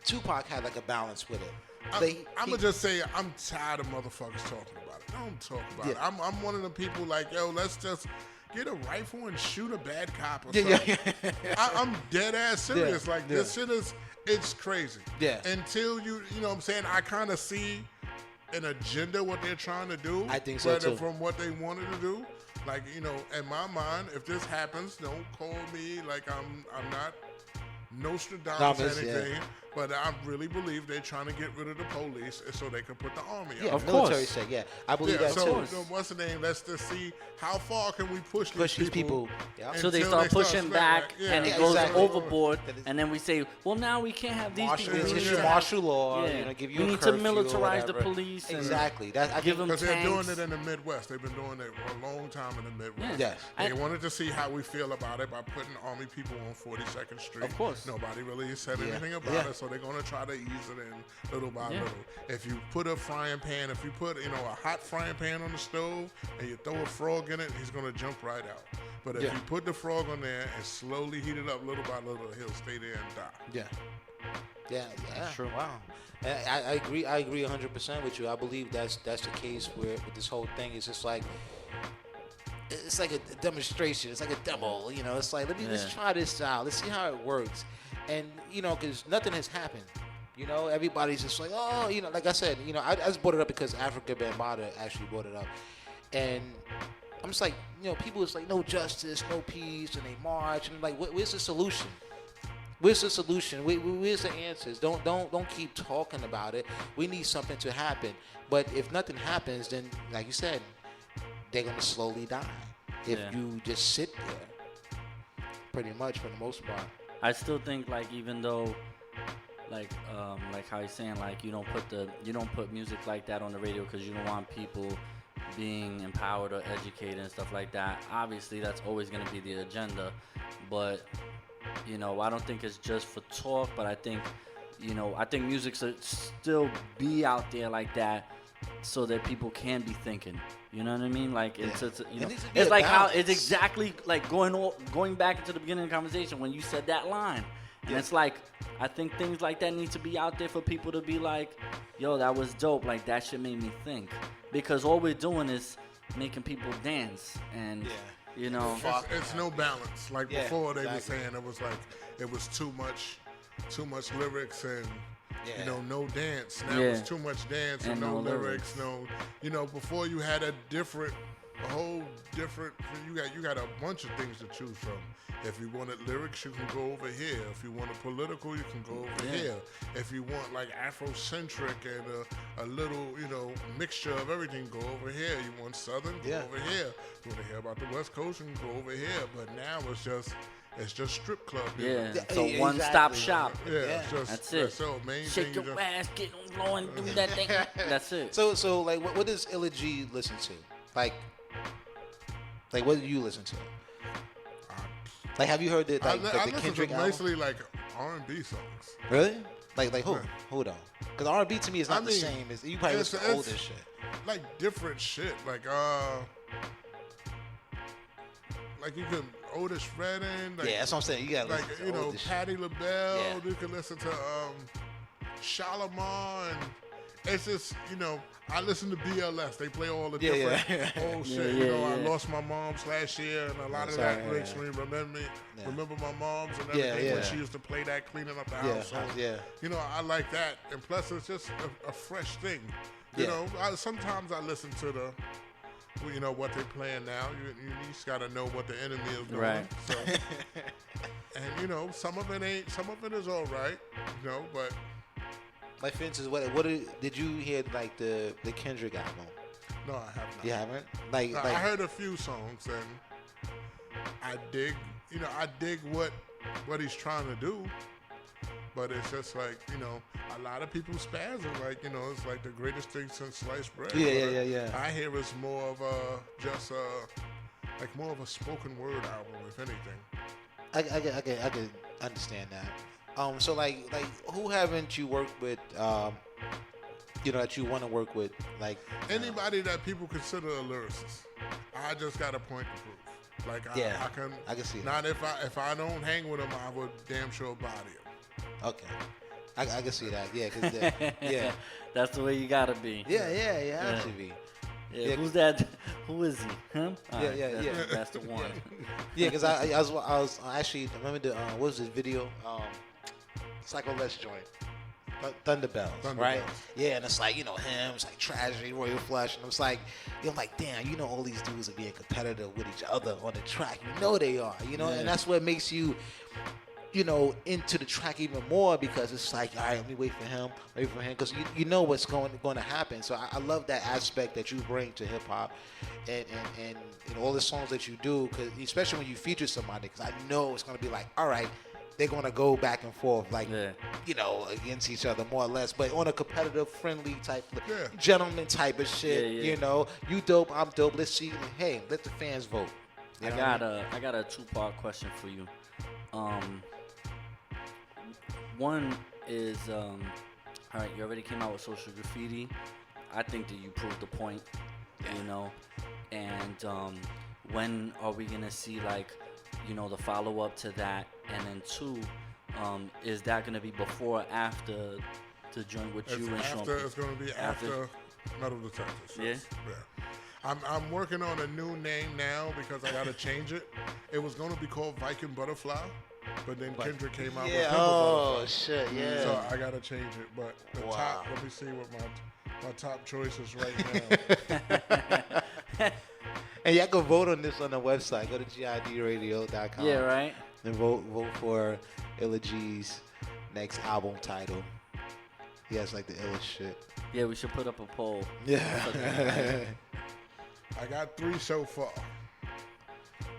S2: Tupac had like a balance with it.
S3: I'm gonna just say I'm tired of motherfuckers talking about it. Don't talk about it. I'm one of the people like, yo, let's just get a rifle and shoot a bad cop or something. I'm dead ass serious. Like this shit it's crazy.
S2: Yeah.
S3: Until you know what I'm saying, I kind of see an agenda what they're trying to do.
S2: I think so too.
S3: From what they wanted to do. Like, in my mind, if this happens, don't call me like I'm not Nostradamus or anything, but I really believe they're trying to get rid of the police so they can put the army out.
S1: Of
S2: military
S1: course.
S2: State, I believe that
S3: so,
S2: too.
S3: So what's the name? Let's just see how far can we push these people.
S1: So they start pushing back, and it goes overboard, and then we say, well, now we can't have these people.
S2: We need martial law. Give you
S1: we need to militarize the police.
S2: Exactly.
S1: Give them
S3: because
S1: tanks.
S3: they're doing it in the Midwest. They've been doing it for a long time in the Midwest.
S2: Yes.
S3: They wanted to see how we feel about it by putting army people on 42nd Street.
S1: Of course.
S3: Nobody really said anything about it, so they're going to try to ease it in little by little. If you put a frying pan, if you put a hot frying pan on the stove and you throw a frog in it, he's going to jump right out. But if you put the frog on there and slowly heat it up little by little, he'll stay there and die.
S2: Yeah.
S1: That's true.
S2: Wow. I agree. I agree 100% with you. I believe that's the case with this whole thing. It's just like it's like a demonstration. It's like a demo. It's like let's try this out. Let's see how it works. And because nothing has happened. Everybody's just like, oh, like I said, I just brought it up because Africa Bambaataa actually brought it up, and I'm just like, people is like, no justice, no peace, and they march, and like, where's the solution? Where's the solution? Where's the answers? Don't keep talking about it. We need something to happen. But if nothing happens, then like you said, they're gonna slowly die if you just sit there. Pretty much for the most part.
S1: I still think like even though like how you're saying like you don't put music like that on the radio because you don't want people being empowered or educated and stuff like that. Obviously that's always going to be the agenda, but I don't think it's just for talk, but I think music should still be out there like that so that people can be thinking. You know what I mean? Like it's like how it's exactly like going back into the beginning of the conversation when you said that line. And it's like, I think things like that need to be out there for people to be like, yo, that was dope. Like, that shit made me think. Because all we're doing is making people dance. And,
S3: It's no balance. Like before, they were saying it was too much lyrics and, no dance. Now it's too much dance and no lyrics. No, before you had a whole different, you got a bunch of things to choose from. If you wanted lyrics, you can go over here. If you wanted political, you can go over here. If you want like Afrocentric and a little, mixture of everything, go over here. You want Southern, go over here. You want to hear about the West Coast, you can go over here. But now it's just strip club.
S1: So one-stop shop.
S3: That's it. So main
S1: shake
S3: thing
S1: your ass, get on floor and do that thing. That's it.
S2: So like, what does Illa G listen to? Like what do you listen to? Like, have you heard the Kendrick album?
S3: Basically like R&B songs.
S2: Really? Like who? Hold on. Because R&B to me is not the same as you probably listen to older shit.
S3: Like different shit. Like you can Otis Redding. Like,
S2: that's what I'm saying. You got
S3: like Patti LaBelle.
S2: Yeah.
S3: You can listen to Shalimar, and it's just I listen to BLS. They play all the different old shit. I lost my mom's last year, and a lot of that makes me remember my mom's and everything when she used to play that cleaning up the house. So, I like that, and plus it's just a fresh thing. Sometimes I listen to what they're playing now. You just got to know what the enemy is doing.
S1: Right.
S3: So, and some of it is all right. But.
S2: Like, for instance, what did you hear like the Kendrick album?
S3: No, I have not.
S2: You haven't? Like
S3: I heard a few songs and I dig what what he's trying to do. But it's just like, you know, a lot of people spaz it like, you know, it's like the greatest thing since sliced bread.
S2: Yeah.
S3: I hear it's more of like more of a spoken word album, if anything.
S2: I can understand that. So like who haven't you worked with? You know, that you want to work with, like
S3: anybody that people consider a lyricist. I just got a point to prove. Like I can
S2: see that.
S3: Not if I don't hang with him, I would damn sure body him.
S2: Okay, I can see that. Yeah, cause
S1: that's the way you gotta be.
S2: Yeah, have to be.
S1: Yeah, who's that? Who is he? Him? That's the one.
S2: Yeah, because I was actually remember the what was this video? Psycho Les joint. Thunderbells, right? Yeah, and it's like, you know, him, it's like Tragedy, Royal Flush, and it's like, you're like, damn, you know, all these dudes are being competitive with each other on the track. You know they are, you know, and that's what makes you, you know, into the track even more, because it's like, all right, let me wait for him, because you know what's going to happen. So I love that aspect that you bring to hip hop, and all the songs that you do, because especially when you feature somebody, because I know it's going to be like, all right, they're going to go back and forth, like, you know, against each other, more or less, but on a competitive, friendly type, gentleman type of shit, you know. You dope, I'm dope, let's see, hey, let the fans vote.
S1: I got a two-part question for you. One is, all right, you already came out with Social Graffiti. I think that you proved the point, you know, and when are we going to see, like, you know, the follow-up to that? And then two, is that going to be before or after the joint with you and Sean?
S3: It's going to be after Metal Detectors. Yeah. I'm working on a new name now because I got to change it. It was going to be called Viking Butterfly, but then Kendrick came out with Pimple Butterfly.
S2: Shit, yeah.
S3: So I got to change it. But the top, let me see what my top choice is right now.
S2: And y'all can vote on this on the website. Go to GIDradio.com.
S1: Yeah, right.
S2: And vote for Illa G's next album title. He has like the illest shit.
S1: Yeah, we should put up a poll.
S2: Yeah.
S3: I got 3 so far.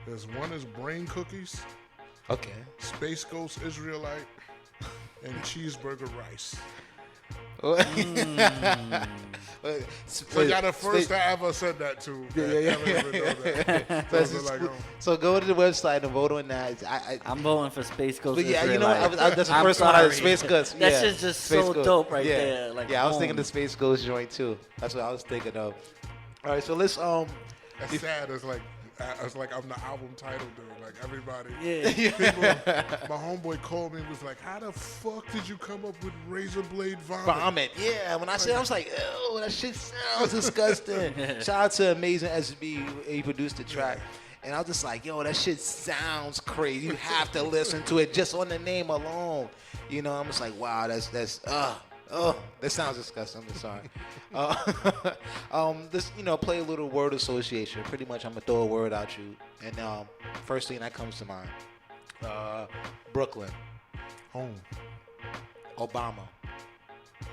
S3: There's one is Brain Cookies.
S2: Okay.
S3: Space Ghost Israelite. And Cheeseburger Rice. So y'all the first I ever said that to.
S2: So go to the website and vote on that.
S1: I'm voting for Space Ghost.
S2: But yeah, you know, that's the first one I had, Space Ghost.
S1: That shit's just so dope right there. Like,
S2: I was thinking the Space Ghost joint too. That's what I was thinking of. All right, so let's
S3: That's sad. It's like I'm the album title dude. Like everybody.
S1: Yeah.
S3: People, my homeboy called me and was like, "How the fuck did you come up with Razor Blade Vomit?"
S2: Yeah. When I said, I was like, "Oh, that shit sounds disgusting." Shout out to Amazing SB. He produced the track. And I was just like, yo, that shit sounds crazy. You have to listen to it just on the name alone. You know, I'm just like, wow, that sounds disgusting. I'm sorry. This, you know, play a little word association. Pretty much, I'm gonna throw a word at you, and first thing that comes to mind, Brooklyn,
S3: home,
S2: Obama.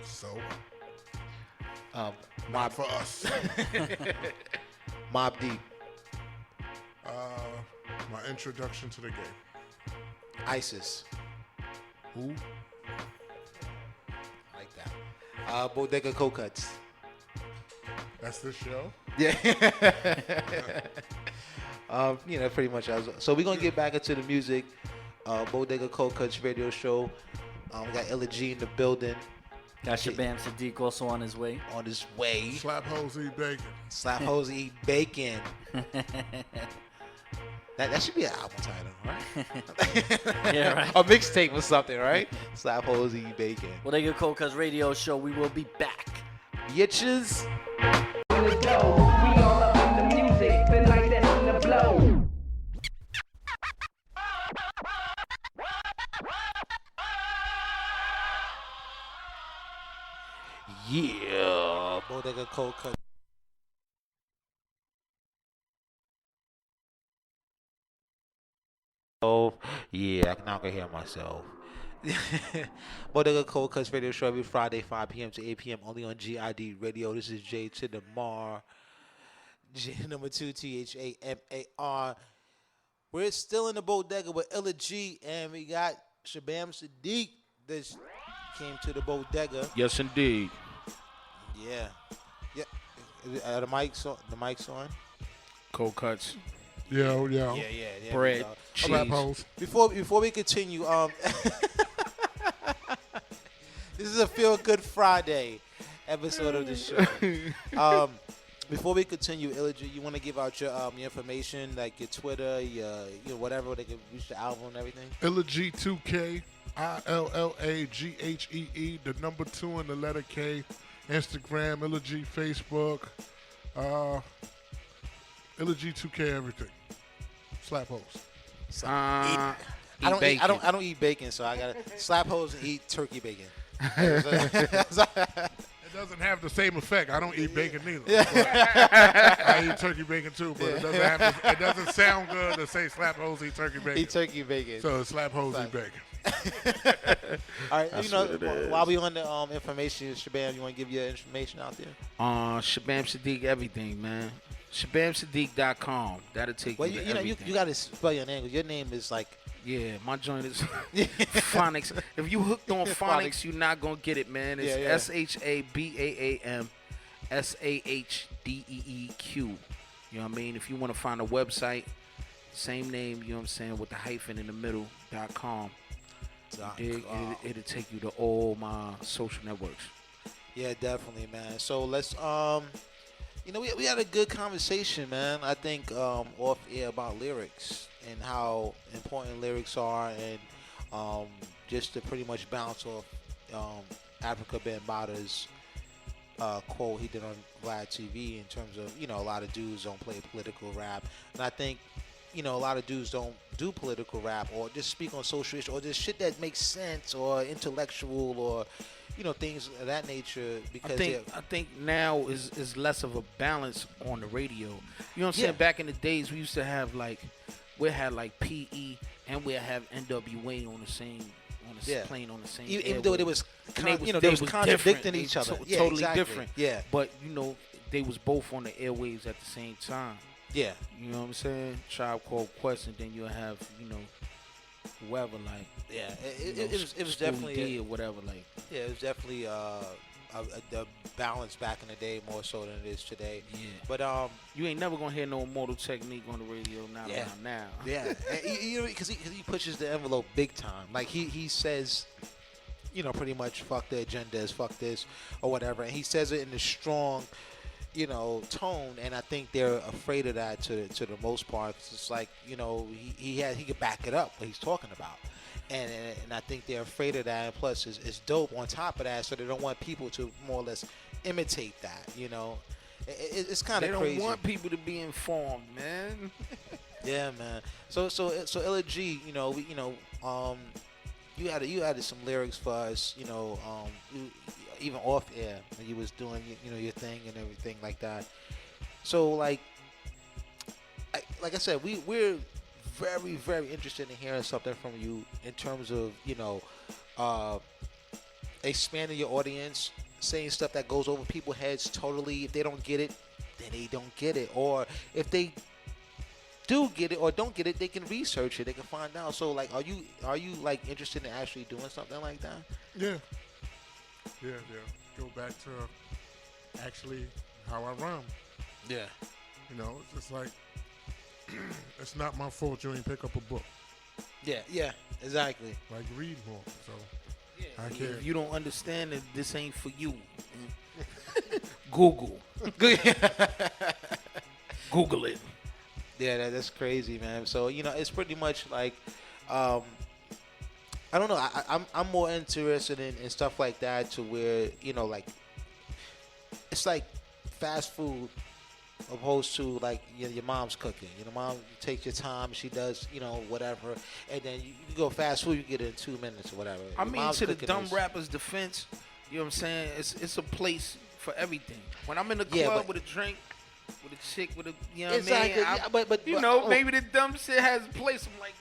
S3: So,
S2: Mob
S3: for us.
S2: Mob Deep.
S3: My introduction to the game.
S2: ISIS.
S3: Who?
S2: Like that. Bodega Kutz.
S3: That's the show?
S2: Yeah. You know, pretty much. So we're going to get back into the music. Bodega Kutz radio show. We got Illa G in the building.
S1: Got Shabaam Sahdeeq also on his way.
S2: On his way.
S3: Slap hoes eat bacon.
S2: Slap hoes eat bacon. That should be an album title, right?
S1: Yeah, right.
S2: A mixtape or something, right? Slap hoes eat bacon.
S1: Bodega Kutz radio show. We will be back.
S2: Bitches.
S4: We all up in the music, been like that in the blow.
S2: Yeah, Bodega Kutz. Oh, yeah, I can hear myself. Bodega Kutz radio show every Friday, 5 p.m. to 8 p.m. only on GID Radio. This is J to the Mar. J number 2, THAMAR. We're still in the Bodega with Illa G, and we got Shabaam Sahdeeq that came to the Bodega.
S5: Yes, indeed.
S2: Yeah. The mic's on. The mic's on.
S5: Cold cuts.
S3: Yo.
S2: Yeah.
S5: Bread, cheese.
S3: Slap hoes.
S2: Before we continue, this is a Feel Good Friday episode of the show. Before we continue, Illa G, you want to give out your information, like your Twitter, your whatever, they can reach the album and everything?
S3: Illa G2K, ILLAGHEE, the number 2 and the letter K. Instagram, Illa G, Facebook, Illa G2K, everything. Slap hoes.
S2: I don't eat bacon, so I gotta slap hoes and eat turkey bacon.
S3: It doesn't have the same effect. I don't eat bacon neither. I eat turkey bacon too, but it doesn't sound good to say slap hoes eat turkey bacon.
S2: Eat turkey bacon.
S3: So slap hoes eat bacon.
S2: All right, while we on the information, Shabaam, you want to give your information out there?
S5: Shabaam Sahdeeq, everything, man. ShabaamSahdeeq.com. That'll take you to everything.
S2: You got to spell your name. Your name is like.
S5: Yeah, my joint is phonics. If you hooked on phonics, you're not gonna get it, man. It's ShabaamSahdeeq. You know what I mean? If you want to find a website, same name, you know what I'm saying, with the hyphen in the middle, .com. It'll take you to all my social networks.
S2: Yeah, definitely, man. So let's we had a good conversation, man. I think off air about lyrics and how important lyrics are, and just to pretty much bounce off Africa Bambaata's quote he did on Vlad TV in terms of, a lot of dudes don't play political rap. And I think, a lot of dudes don't do political rap or just speak on social issues or just shit that makes sense or intellectual or, things of that nature. Because
S5: I think now is less of a balance on the radio. You know what I'm saying? Back in the days, we used to have we had PE and we have NWA on the same. Playing on the same,
S2: even though they was contradicting each other,
S5: totally different.
S2: Yeah,
S5: but they was both on the airwaves at the same time.
S2: Yeah,
S5: you know what I'm saying? Tribe Called Quest, and then you'll have whoever
S2: it was definitely
S5: or whatever
S2: it was definitely a balance back in the day more so than it is today.
S5: Yeah,
S2: but
S5: you ain't never gonna hear no Immortal Technique on the radio now.
S2: Yeah, because he pushes the envelope big time. Like he says, pretty much fuck the agendas, fuck this or whatever, and he says it in a strong, tone, and I think they're afraid of that to the most part. It's like he could back it up what he's talking about. And I think they're afraid of that, and plus it's dope on top of that, so they don't want people to more or less imitate that, It's kind of crazy.
S5: They don't want people to be informed, man.
S2: Yeah, man. So Illa G, you added some lyrics for us, even off air when you was doing, your thing and everything like that. So like I said, we're very, very interested in hearing something from you in terms of, expanding your audience, saying stuff that goes over people's heads totally. If they don't get it, then they don't get it. Or if they do get it or don't get it, they can research it. They can find out. So, are you interested in actually doing something like that?
S3: Yeah. Go back to actually how I rhyme.
S2: Yeah.
S3: It's just like, it's not my fault you ain't pick up a book.
S2: Yeah, exactly.
S3: Read more. So I can't.
S5: If you don't understand it, this ain't for you. Google it.
S2: Yeah, that's crazy, man. So it's pretty much like, I don't know. I'm more interested in stuff like that to where it's like fast food. Opposed to your mom's cooking. Your mom takes your time, she does, whatever, and then you go fast food, you get it in 2 minutes or whatever.
S5: I mean, to the dumb rapper's defense, you know what I'm saying? It's a place for everything. When I'm in the club with a drink, with a chick, with a,
S2: exactly. But
S5: maybe the dumb shit has a place. I'm like,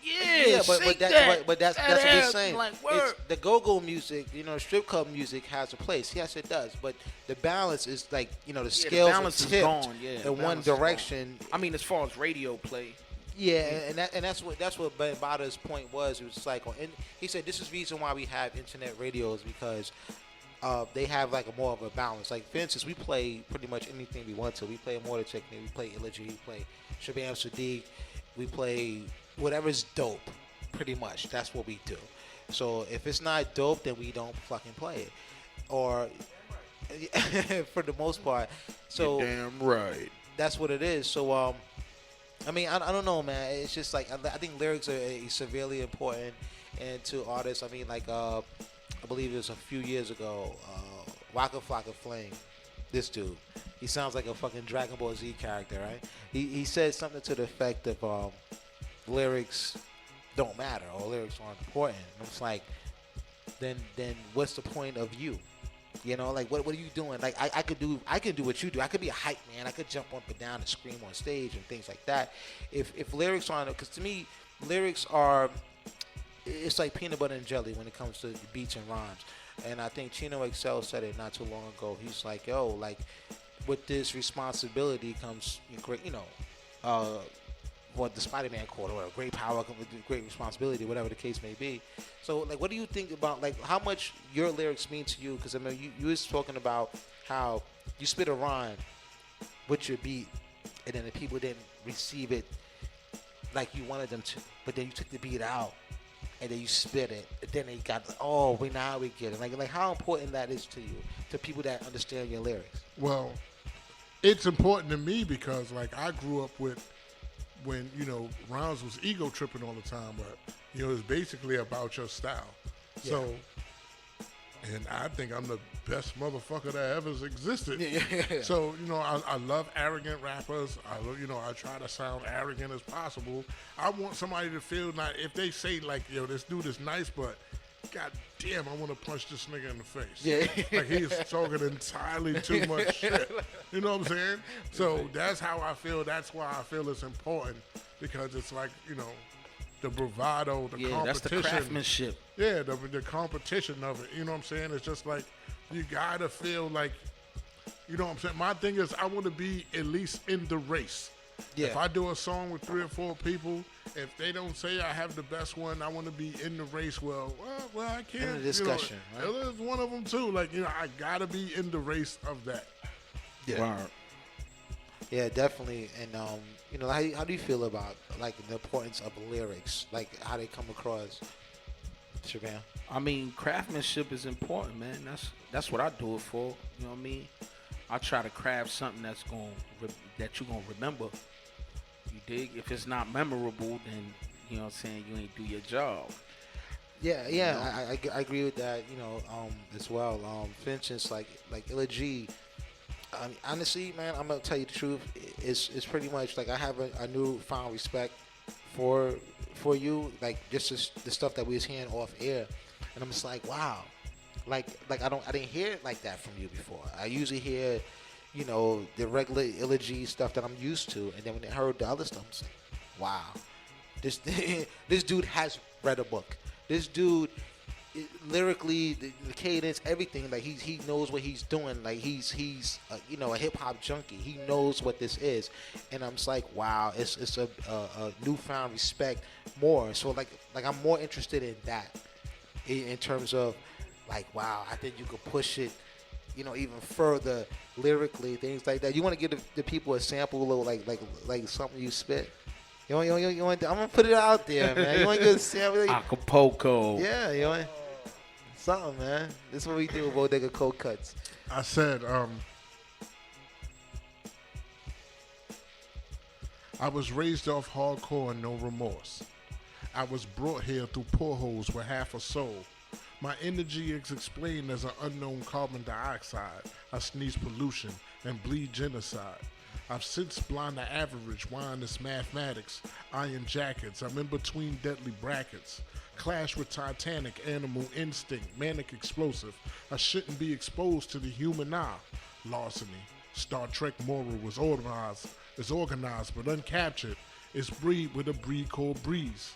S2: but that's what we're saying.
S5: It's
S2: the go-go music, strip club music has a place. Yes, it does. But the balance is the scales
S5: balance
S2: are
S5: is
S2: tipped
S5: gone.
S2: in one direction.
S5: I mean, as far as radio play.
S2: Yeah, and that's what Ben Bada's point was. It was just like, and he said this is the reason why we have internet radios, because they have like a more of a balance. Like for instance, we play pretty much anything we want to. We play Mortar Technique, we play Elegy, we play Shabaam Sahdeeq, we play whatever's dope. Pretty much, that's what we do. So if it's not dope, then we don't fucking play it, or for the most part. So
S5: you're damn right.
S2: That's what it is. So I mean, I don't know, man. It's just like I think lyrics are severely important, and to artists. I mean, like I believe it was a few years ago, Waka Flocka Flame. This dude, he sounds like a fucking Dragon Ball Z character, right? He said something to the effect of lyrics don't matter or lyrics aren't important. And it's like, then what's the point of you? You know, like what are you doing? Like I can do what you do. I could be a hype man. I could jump up and down and scream on stage and things like that. If lyrics aren't, because to me, lyrics are, it's like peanut butter and jelly when it comes to beats and rhymes. And I think Chino XL said it not too long ago. He's like, yo, like with this responsibility comes great, what the Spider-Man quote, or great power comes with great responsibility, whatever the case may be. So, like, what do you think about, like, how much your lyrics mean to you? Because, I mean, you was talking about how you spit a rhyme with your beat, and then the people didn't receive it like you wanted them to. But then you took the beat out, and then you spit it. And then they got, now we get it. Like how important that is to you, to people that understand your lyrics?
S3: Well, it's important to me because, like, I grew up with, when, Rounds was ego tripping all the time, but, it's basically about your style. Yeah. So, and I think I'm the best motherfucker that ever existed. Yeah. So, I love arrogant rappers. I try to sound arrogant as possible. I want somebody to feel like, if they say, like, this dude is nice, but God damn, I want to punch this nigga in the face. Yeah. Like, he's talking entirely too much shit. You know what I'm saying? So that's how I feel. That's why I feel it's important, because it's like, the bravado, the competition.
S5: That's the craftsmanship.
S3: Yeah, the competition of it. You know what I'm saying? It's just like, you got to feel like, you know what I'm saying? My thing is, I want to be at least in the race. Yeah. If I do a song with 3 or 4 people, if they don't say I have the best one, I want to be in the race. Well, I can't.
S2: In the discussion, right?
S3: There's one of them too. Like, I gotta be in the race of that.
S2: Yeah. Wow. Yeah, definitely. And how do you feel about, like, the importance of lyrics, like how they come across, Shabaam?
S5: I mean, craftsmanship is important, man. That's what I do it for. You know what I mean? I try to craft something that you're gonna remember. You dig? If it's not memorable, then you know what I'm saying, you ain't do your job.
S2: Yeah, I agree with that. As well. For instance, like Elegy. Honestly, man, I'm gonna tell you the truth. It's pretty much like I have a newfound respect for you. Like just the stuff that we was hearing off air, and I'm just like, wow. Like I didn't hear it like that from you before. I usually hear, the regular Elegy stuff that I'm used to, and then when I heard the other stuff, I'm just like, wow, this dude has read a book. This dude, lyrically, the cadence, everything, like he knows what he's doing. Like he's a hip hop junkie. He knows what this is, and I'm just like, wow, it's a newfound respect more. So like I'm more interested in that, in terms of, like, wow, I think you could push it, even further lyrically, things like that. You want to give the people a sample, a little like something you spit. You want, I'm gonna put it out there, man. You want to get a sample?
S5: Acapulco.
S2: Yeah, you want something, man. This is what we do with Bodega Cold Cuts.
S3: I said, I was raised off hardcore and no remorse. I was brought here through portholes with half a soul. My energy is explained as an unknown carbon dioxide. I sneeze pollution and bleed genocide. I've since blind the average, wine is mathematics, iron jackets. I'm in between deadly brackets. Clash with Titanic, animal instinct, manic explosive. I shouldn't be exposed to the human eye. Larceny. Star Trek moral was organized but uncaptured. It's breed with a breed called Breeze.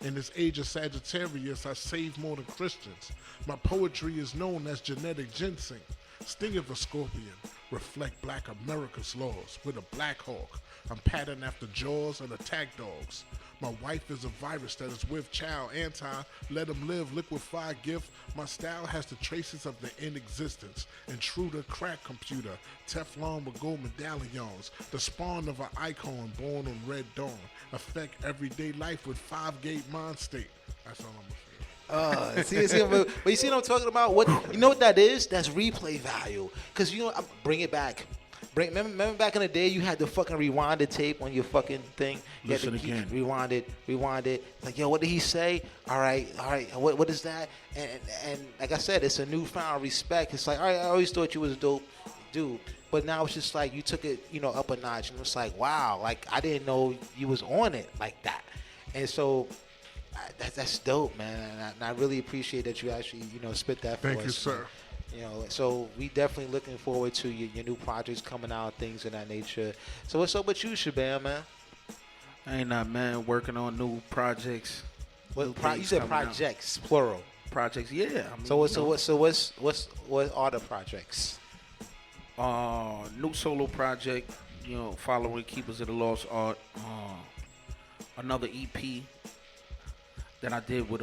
S3: In this age of Sagittarius, I save more than Christians. My poetry is known as genetic ginseng. Sting of a scorpion. reflect black America's laws. With a Black Hawk, I'm patterned after jaws and attack dogs. My wife is a virus that is with child anti, let him live, liquefy gift. My style has the traces of the in-existence. Intruder crack computer, Teflon with gold medallions. The spawn of an icon born on Red Dawn. Affect everyday life with 5-gate mind state. That's all I'm gonna say.
S2: See, but you see what I'm talking about? What you know what that is? That's replay value. Cause you know, bring it back. Remember back in the day, you had the fucking rewinded tape on your fucking thing. You
S5: Listen
S2: had to
S5: again.
S2: rewind it. Like, yo, what did he say? All right. What is that? And like I said, it's a newfound respect. It's like, all right, I always thought you was a dope dude, but now it's just like you took it, up a notch, and it's like, wow, like I didn't know you was on it like that. And so that's dope, man. And I really appreciate that you actually, spit that for us.
S3: Thank you, sir.
S2: So we definitely looking forward to your new projects coming out, things of that nature. So what's up with you, Shabaam, man?
S5: I ain't not, man. Working on new projects.
S2: You said projects, plural.
S5: Projects, yeah. I mean,
S2: What are the projects?
S5: New solo project. Following Keepers of the Lost Art. Another EP that I did with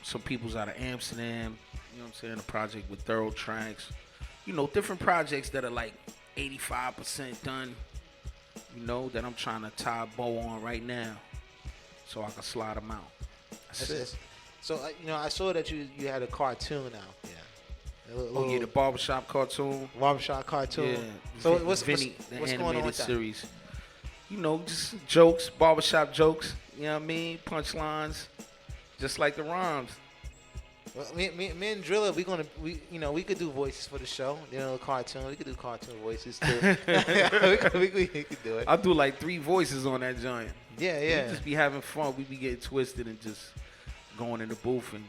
S5: some peoples out of Amsterdam. You know what I'm saying? A project with thorough tracks. Different projects that are like 85% done. That I'm trying to tie a bow on right now, so I can slide them out. That's it.
S2: So I saw that you had a cartoon out there.
S5: The barbershop cartoon.
S2: Barbershop cartoon.
S5: Yeah.
S2: So
S5: what's
S2: going on with that?
S5: Series? Just jokes, barbershop jokes. You know what I mean? Punchlines, just like the rhymes.
S2: Well, me and Driller, we could do voices for the show. Cartoon. We could do cartoon voices too. we could do it.
S5: I do like 3 voices on that joint.
S2: Yeah.
S5: We just be having fun. We be getting twisted and just going in the booth and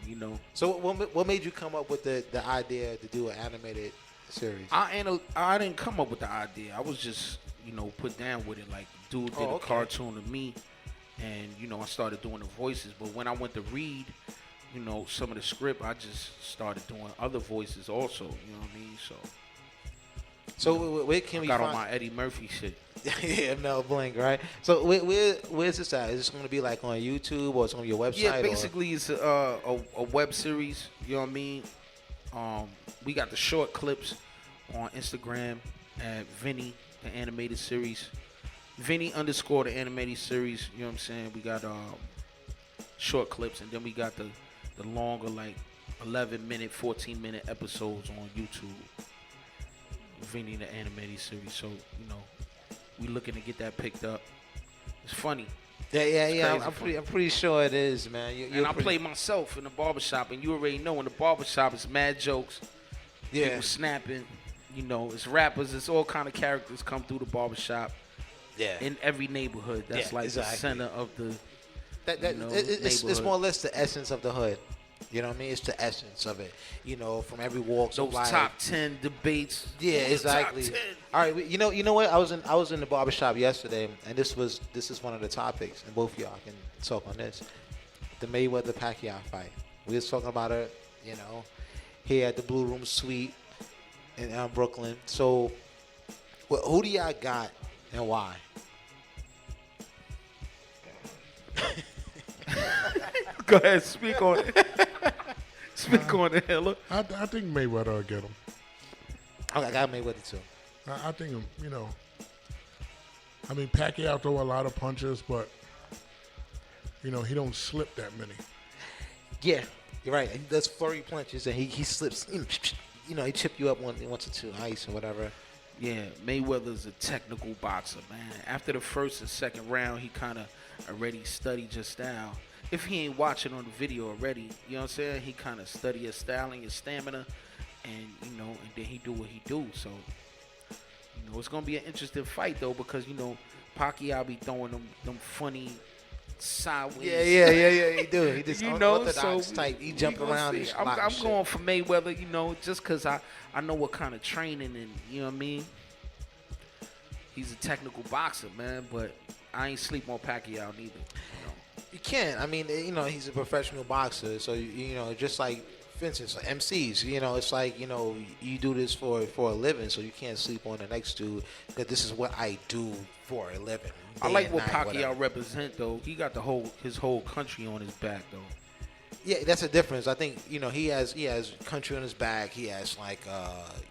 S2: So what made you come up with the idea to do an animated series?
S5: I didn't come up with the idea. I was just put down with it. Like dude did a cartoon of me, and I started doing the voices. But when I went to read, some of the script, I just started doing other voices also. You know what I mean?
S2: So where can we
S5: got
S2: find?
S5: on my Eddie Murphy shit.
S2: Yeah, Mel Blanc, right? So where's this at? Is this going to be like on YouTube or it's on your website?
S5: Yeah, basically it's a web series. You know what I mean? We got the short clips on Instagram at Vinny, the animated series. Vinny _ the animated series. You know what I'm saying? We got short clips, and then we got the longer, like 11-minute, 14-minute episodes on YouTube. Vinny, the animated series. So we looking to get that picked up. It's funny.
S2: Yeah. I'm pretty sure it is, man.
S5: I play myself in the barbershop, and you already know in the barbershop it's mad jokes.
S2: Yeah.
S5: People snapping. It's rappers. It's all kind of characters come through the barbershop.
S2: Yeah.
S5: In every neighborhood. That's the center of the.
S2: It's more or less the essence of the hood. You know what I mean? It's the essence of it. From every walk of life.
S5: Those top 10 debates.
S2: Yeah, exactly.
S5: Top 10.
S2: All right, you know what? I was in the barbershop yesterday, and this is one of the topics, and both of y'all can talk on this. The Mayweather-Pacquiao fight. We was talking about it, here at the Blue Room Suite in Brooklyn. So, who do y'all got and why?
S5: Go ahead, speak on it. Speak on it, Hilla.
S3: I think Mayweather will get him.
S2: I got Mayweather too.
S3: I think, Pacquiao throw a lot of punches, but, he don't slip that many.
S2: Yeah, you're right. He does flurry punches, and he slips. He chip you up once or two ice or whatever.
S5: Yeah, Mayweather's a technical boxer, man. After the first and second round, he kind of already studied your style. If he ain't watching on the video already, you know what I'm saying? He kind of study your style and your stamina, and and then he do what he do. So, it's gonna be an interesting fight though, because Pacquiao be throwing them funny sideways.
S2: Yeah. He do. He just unorthodox
S5: so
S2: type. He jump around.
S5: I'm going for Mayweather, just because I know what kind of training and you know what I mean. He's a technical boxer, man, but I ain't sleep on Pacquiao neither.
S2: You can't. I mean, he's a professional boxer, so just like for instance, MCs, it's like, you do this for a living, so you can't sleep on the next dude, because this is what I do for a living.
S5: I like what Pacquiao represent, though. He got his whole country on his back, though.
S2: Yeah, that's a difference. I think, he has country on his back. He has like,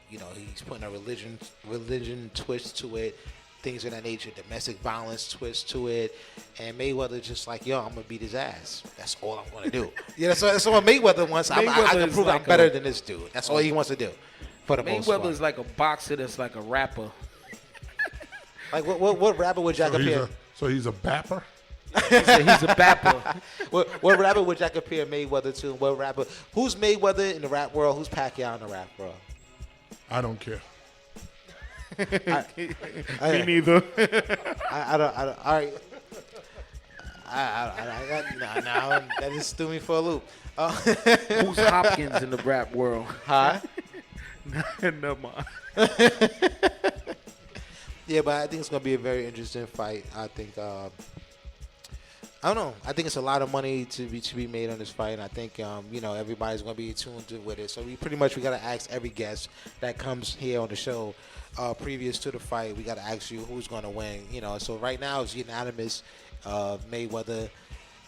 S2: he's putting a religion twist to it, things of that nature, domestic violence twist to it, and Mayweather just like, yo, I'm gonna beat his ass. That's all I'm gonna do. That's what Mayweather wants. I can prove I'm better than this dude. That's all he wants to do. For the most part.
S5: Mayweather is like a boxer that's like a rapper.
S2: Like what rapper would Jack compare?
S3: So he's a bapper?
S5: He's a bapper.
S2: What rapper would Jack compare Mayweather to? What rapper? Who's Mayweather in the rap world? Who's Pacquiao in the rap world?
S3: I don't care.
S5: Me neither.
S2: I don't. All right. No, that just threw me for a loop.
S5: Who's Hopkins in the rap world?
S2: Huh?
S5: Never mind.
S2: Yeah, but I think it's gonna be a very interesting fight. I think. I don't know. I think it's a lot of money to be made on this fight. And I think everybody's gonna be tuned with it. So we gotta ask every guest that comes here on the show, previous to the fight. We gotta ask you who's gonna win. So right now it's unanimous. Mayweather.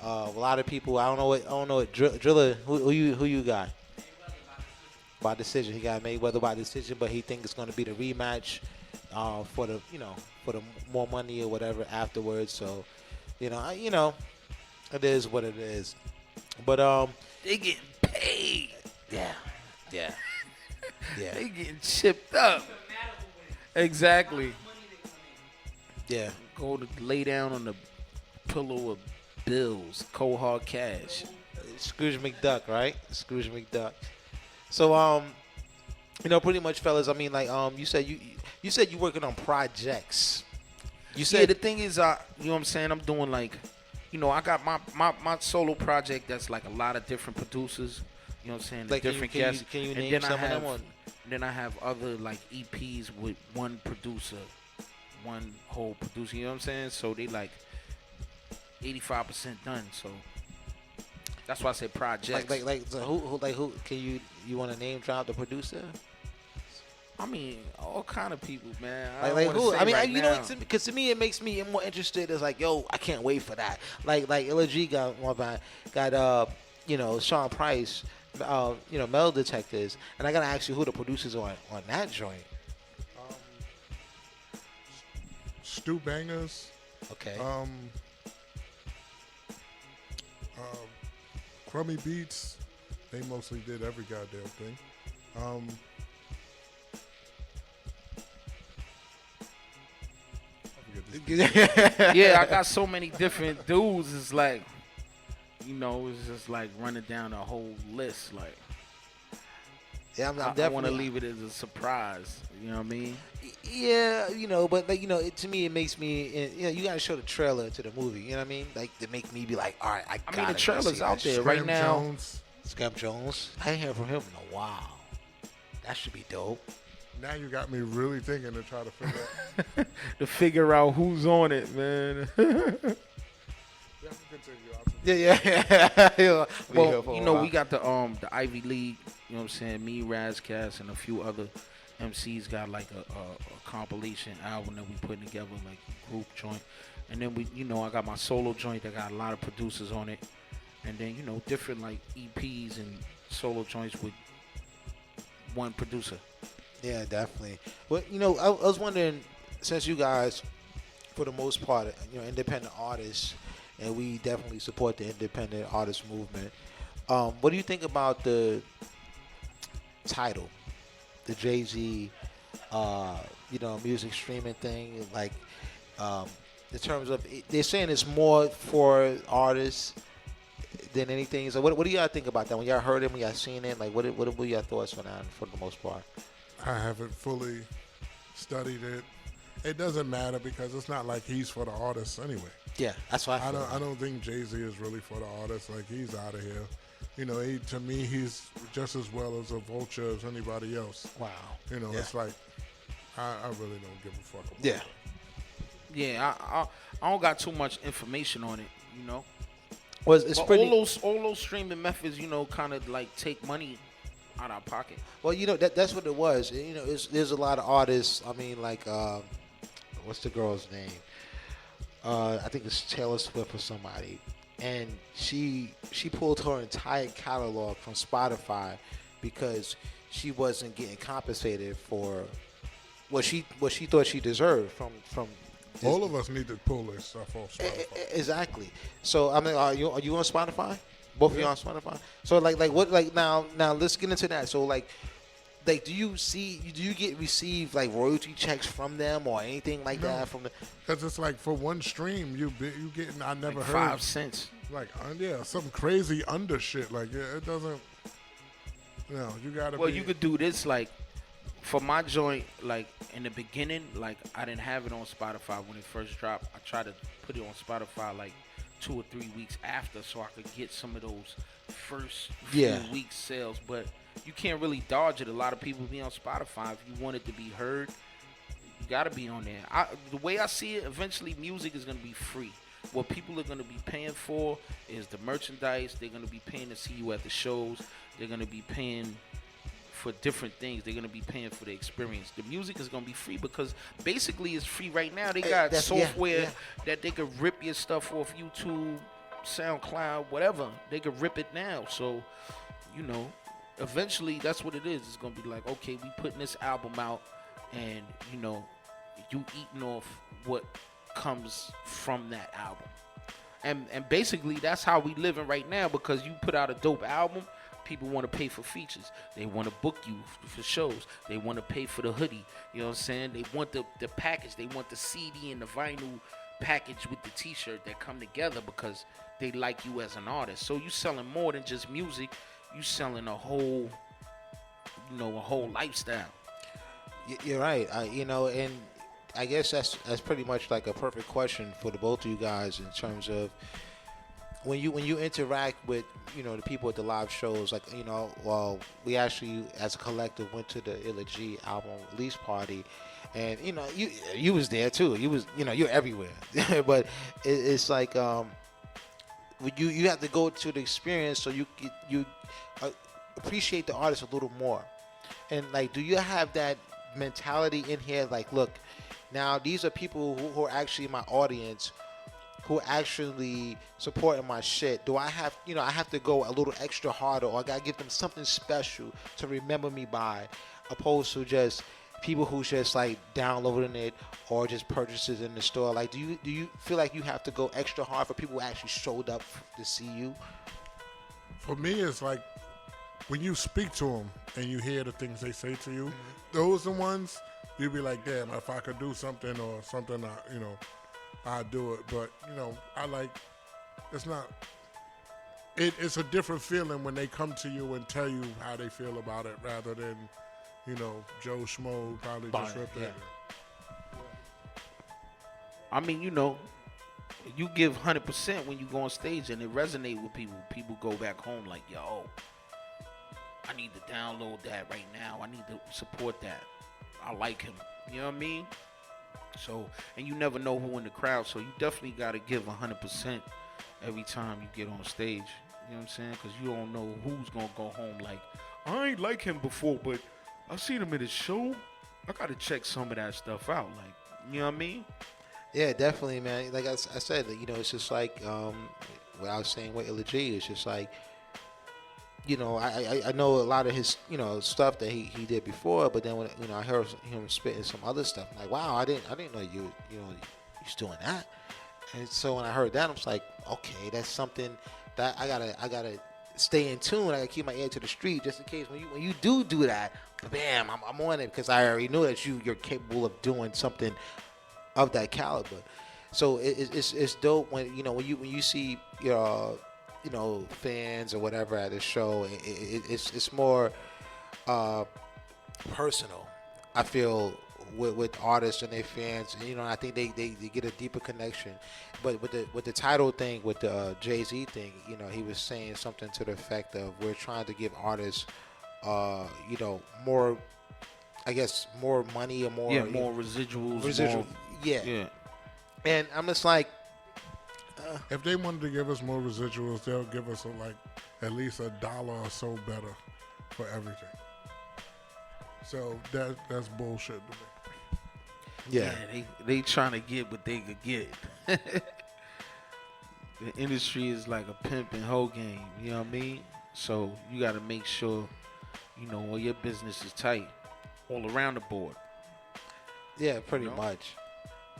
S2: A lot of people. I don't know what Driller. Who you got? By decision. He got Mayweather by decision, but he thinks it's gonna be the rematch for the more money or whatever afterwards. So. It is what it is. But
S5: they getting paid.
S2: Yeah.
S5: They getting chipped up. Exactly.
S2: Yeah.
S5: Go to lay down on the pillow of bills, cold hard cash.
S2: Scrooge McDuck, right? Scrooge McDuck. So pretty much, fellas. I mean, like you said you working on projects. You said
S5: the thing is, you know what I'm saying? I'm doing like, I got my solo project that's like a lot of different producers. You know what I'm saying?
S2: Like
S5: different
S2: guests. Can you name some of them?
S5: Then I have other like EPs with one producer, one whole producer. You know what I'm saying? So they like 85% done. So that's why I say projects.
S2: So who can you want to name drop the producer?
S5: I mean, all kind of people, man.
S2: Like who? I mean, because to me it makes me more interested. It's like, yo, I can't wait for that. Like LG got Sean Price, Metal Detectors, and I gotta ask you who the producers are on that joint.
S3: Stu Bangers.
S2: Okay.
S3: Crummy Beats. They mostly did every goddamn thing.
S5: Yeah, I got so many different dudes. It's like, it's just like running down a whole list. Like,
S2: yeah, I'm
S5: definitely. I want to leave it as a surprise. You know what I mean?
S2: Yeah, but like, to me, it makes me. You got to show the trailer to the movie. You know what I mean? Like, to make me be like, all right, I mean,
S5: the trailer's out there
S3: Scram
S5: right now.
S2: Scam Jones. I ain't heard from him in a while. That should be dope.
S3: Now you got me really thinking to try to
S5: figure out who's on it, man.
S2: Yeah.
S5: Well, we got the Ivy League. You know what I'm saying? Me, Razcast, and a few other MCs got like a compilation album that we putting together, like group joint. And then I got my solo joint that got a lot of producers on it. And then different like EPs and solo joints with one producer.
S2: Yeah, definitely. Well, I was wondering, since you guys, for the most part, independent artists, and we definitely support the independent artist movement. What do you think about the title, the Jay-Z, music streaming thing? Like, in terms of, they're saying it's more for artists than anything. So, what do y'all think about that? When y'all heard it, when y'all seen it, like, what were your thoughts on that for the most part?
S3: I haven't fully studied it. It doesn't matter because it's not like he's for the artists anyway.
S2: Yeah, that's why
S3: I don't think Jay-Z is really for the artists. Like, he's out of here. To me, he's just as well as a vulture as anybody else.
S2: Wow.
S3: It's like, I really don't give a fuck about
S2: it.
S5: Yeah, I don't got too much information on it,
S2: Well, it's
S5: but
S2: pretty.
S5: All those streaming methods, kind of like take money out of pocket.
S2: Well, that's what it was. There's a lot of artists. I mean, like, what's the girl's name? I think it's Taylor Swift or somebody, and she pulled her entire catalog from Spotify because she wasn't getting compensated for what she thought she deserved from.
S3: All of us need to pull this stuff off Spotify.
S2: Exactly. So I mean, are you on Spotify? Both of you on Spotify? So like what now let's get into that. So like do you receive like royalty checks from them or anything like that from the?
S3: Because it's like for one stream you getting I never
S5: Like
S3: heard
S5: 5 cents.
S3: Like some crazy under shit. Like it doesn't. You gotta.
S5: Well, you could do this like for my joint. Like in the beginning, like I didn't have it on Spotify when it first dropped. I tried to put it on Spotify like 2 or 3 weeks after, so I could get some of those first few weeks sales. But you can't really dodge it. A lot of people be on Spotify. If you want it to be heard, you gotta be on there. The way I see it, eventually music is gonna be free. What people are gonna be paying for is the merchandise. They're gonna be paying to see you at the shows. They're gonna be paying for different things. They're gonna be paying for the experience. The music is gonna be free because basically it's free right now. They got software that they could rip your stuff off YouTube, SoundCloud, whatever. They could rip it now. So, eventually that's what it is. It's gonna be like, okay, we putting this album out, and you eating off what comes from that album. And basically that's how we living right now, because you put out a dope album, people want to pay for features. They want to book you for shows. They want to pay for the hoodie. You know what I'm saying? They want the package. They want the CD and the vinyl package with the t-shirt that come together because they like you as an artist. So you selling more than just music. You selling a whole lifestyle.
S2: You're right. And I guess that's pretty much like a perfect question for the both of you guys in terms of when you interact with the people at the live shows. Like we actually as a collective went to the Illa G album release party, and you was there too. You was you're everywhere, but it's like you have to go to the experience so you appreciate the artist a little more. And like, do you have that mentality in here? Like, look, now these are people who are actually my audience, who are actually supporting my shit. Do I have, I have to go a little extra harder, or I gotta give them something special to remember me by, opposed to just people who just like downloading it or just purchases in the store? Like, do you feel like you have to go extra hard for people who actually showed up to see you?
S3: For me, it's like when you speak to them and you hear the things they say to you, those are the ones you'd be like, damn, if I could do something or something, I'd do it. But, I like, it's not, it's a different feeling when they come to you and tell you how they feel about it rather than, Joe Schmo probably just ripped it.
S5: I mean, you give 100% when you go on stage and it resonate with people. People go back home like, yo, I need to download that right now. I need to support that. I like him. You know what I mean? So, and you never know who in the crowd, so you definitely got to give 100% every time you get on stage. You know what I'm saying? Because you don't know who's going to go home like, I ain't like him before, but I seen him at his show. I got to check some of that stuff out. Like, you know what I mean?
S2: Yeah, definitely, man. Like I said, it's just like what I was saying with Illa G. It's just like, I know a lot of his, stuff that he did before, but then when I heard him spitting some other stuff, I'm like, wow, I didn't know you was doing that. And so when I heard that, I was like, okay, that's something that I gotta stay in tune. I gotta keep my ear to the street just in case when you do that, bam, I'm on it, because I already know that you're capable of doing something of that caliber. So it's dope when you see your fans or whatever at the show. It's more personal, I feel, with artists and their fans. And, I think they get a deeper connection. But with the title thing, with the Jay-Z thing, he was saying something to the effect of, we're trying to give artists more, I guess, more money or more
S5: more residuals.
S2: Residual, yeah. And I'm just like,
S3: if they wanted to give us more residuals, they'll give us at least $1 or so better for everything. So that's bullshit to me.
S2: Yeah.
S5: They trying to get what they could get. The industry is like a pimp and hoe game, you know what I mean? So you got to make sure, all your business is tight all around the board.
S2: Yeah, pretty much.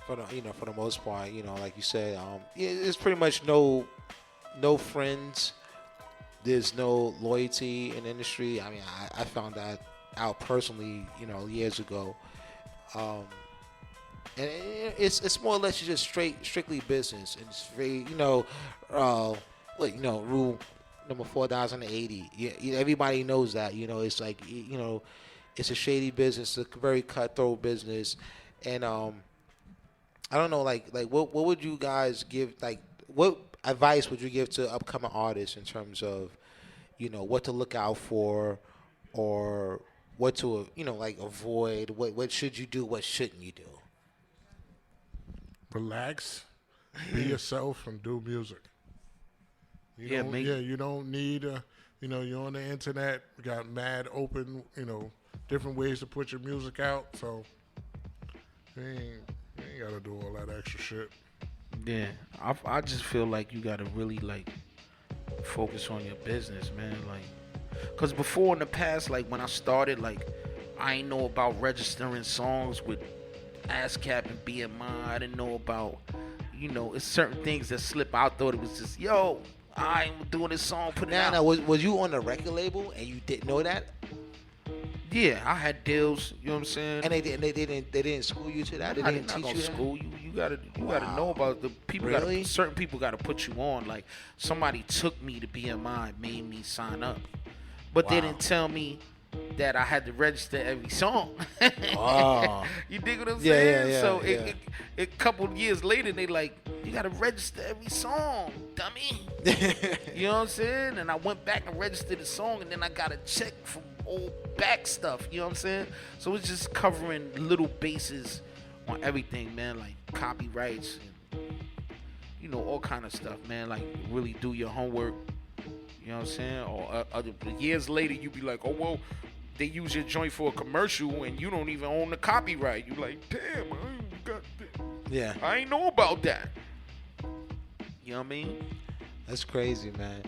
S2: For the most part, like you said, it's pretty much no friends. There's no loyalty in the industry. I mean, I found that out personally, years ago. And it's more or less just strictly business. And it's very, rule number 4080. Yeah, everybody knows that. It's like, it's a shady business, a very cutthroat business, and I don't know, like what would you guys give? Like, what advice would you give to upcoming artists in terms of, what to look out for, or what to avoid? What should you do? What shouldn't you do?
S3: Relax, be yourself, and do music. You don't need you're on the internet, you got mad open, different ways to put your music out, so you ain't gotta do all that extra shit.
S5: Yeah, I just feel like you gotta really focus on your business, man. Cause before in the past, when I started, I ain't know about registering songs with ASCAP and BMI. I didn't know about, it's certain things that slip. I thought it was just, I'm doing this song, put it out.
S2: Now, was you on a record label and you didn't know that?
S5: Yeah, I had deals. You know what I'm saying?
S2: And they didn't school you to that. They didn't teach you
S5: school you. You gotta know about the people.
S2: Really?
S5: Certain people gotta put you on. Like somebody took me to BMI, made me sign up, but they didn't tell me that I had to register every song.
S2: Oh.
S5: You dig what I'm saying?
S2: Yeah.
S5: So a couple of years later, they like, you gotta register every song, dummy. You know what I'm saying? And I went back and registered the song, and then I got a check from old back stuff. You know what I'm saying? So it's just covering little bases on everything, man, like copyrights and all kind of stuff, man. Like really do your homework. You know what I'm saying? Or years later, you be like, oh, well, they use your joint for a commercial and you don't even own the copyright. You like, damn, I ain't know about that. You know what I mean?
S2: That's crazy, man.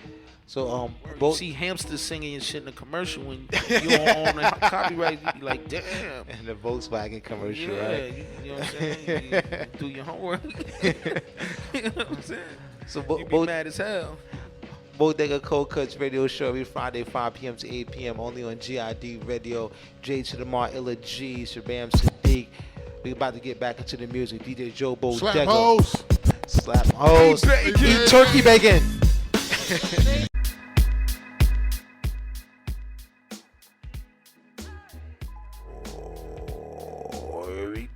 S2: So,
S5: you see hamsters singing and shit in the commercial when you don't own the copyright, you be like, damn.
S2: And the Volkswagen commercial, right?
S5: You know what I'm saying? You do your homework. You know what I'm saying?
S2: So,
S5: you be mad as hell.
S2: Bodega Kutz Radio Show every Friday, 5 p.m. to 8 p.m. only on GID Radio. J to the Mar, Illa G, Shabaam Sahdeeq. We about to get back into the music. DJ Joe Bodega.
S3: Slap hoes.
S2: Slap hoes. Eat turkey bacon.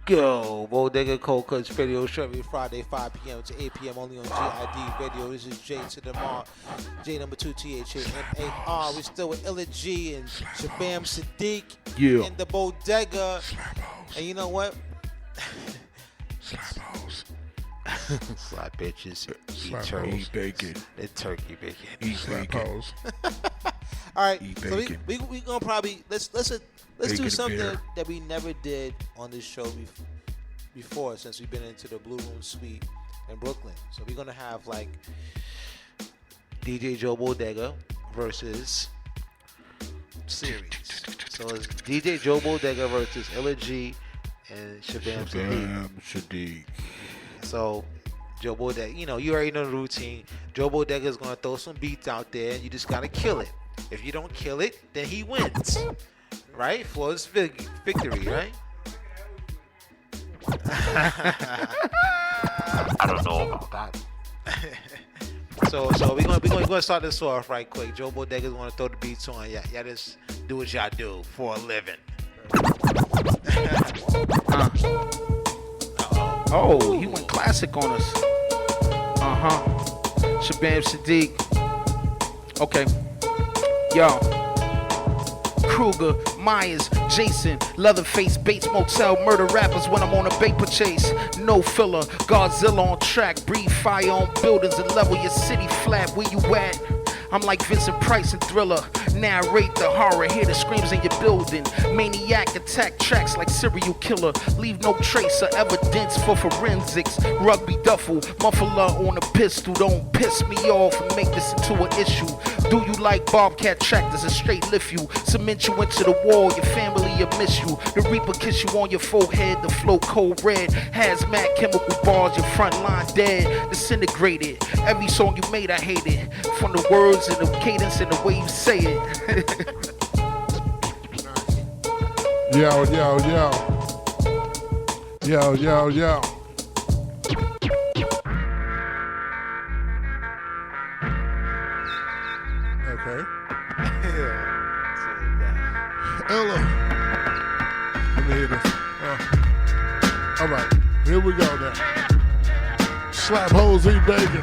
S2: Go. Bodega Kutz Radio Show every Friday, 5 p.m. to 8 p.m. only on GID Radio. This is J to the Mar, J number 2 THAMAR. We're still with Illa G and Shabaam Sahdeeq in the Bodega. And you know what?
S3: Slap-hoes.
S2: Slap bitches.
S3: Slap hoes. Eat bacon.
S2: The turkey bacon.
S3: Eat slap-hoes.
S2: All right.
S3: Eat
S2: so
S3: bacon.
S2: we gonna probably let's
S3: Bacon
S2: do something
S3: beer.
S2: that we never did on this show before since we've been into the Blue Room Suite in Brooklyn. So we're gonna have like DJ Joe Bodega versus series. So it's DJ Joe Bodega versus Illa G and Shabaam
S3: Sahdeeq.
S2: So Joe Bodega, you already know the routine. Joe Bodega is gonna throw some beats out there, and you just gotta kill it. If you don't kill it, then he wins. Right? Flawless victory, right? I don't know about that. So we're gonna start this off right quick. Joe Bodega's gonna throw the beats on. Y'all just do what y'all do for a living.
S5: Oh, he went classic on us. Shabaam Sahdeeq. Okay. Yo. Kruger, Myers, Jason, Leatherface, Bates Motel, murder rappers when I'm on a paper chase. No filler, Godzilla on track, breathe fire on buildings and level your city flat. Where you at? I'm like Vincent Price and Thriller. Narrate the horror, hear the screams in your building. Maniac attack tracks like serial killer. Leave no trace or evidence for forensics. Rugby duffel, muffler on a pistol. Don't piss me off and make this into an issue. Do you like Bobcat tractors and straight lift you? Cement you into the wall, your family will miss you. The Reaper kiss you on your forehead, the flow cold red. Hazmat chemical bars, your front line dead. Disintegrated, every song you made I hate it. From the words and the cadence and the way you say it.
S3: Yo, yo, yo. Yo, yo, yo. Okay. Ella. Let me hear this. All right, here we go now. Slap holes, eat bacon.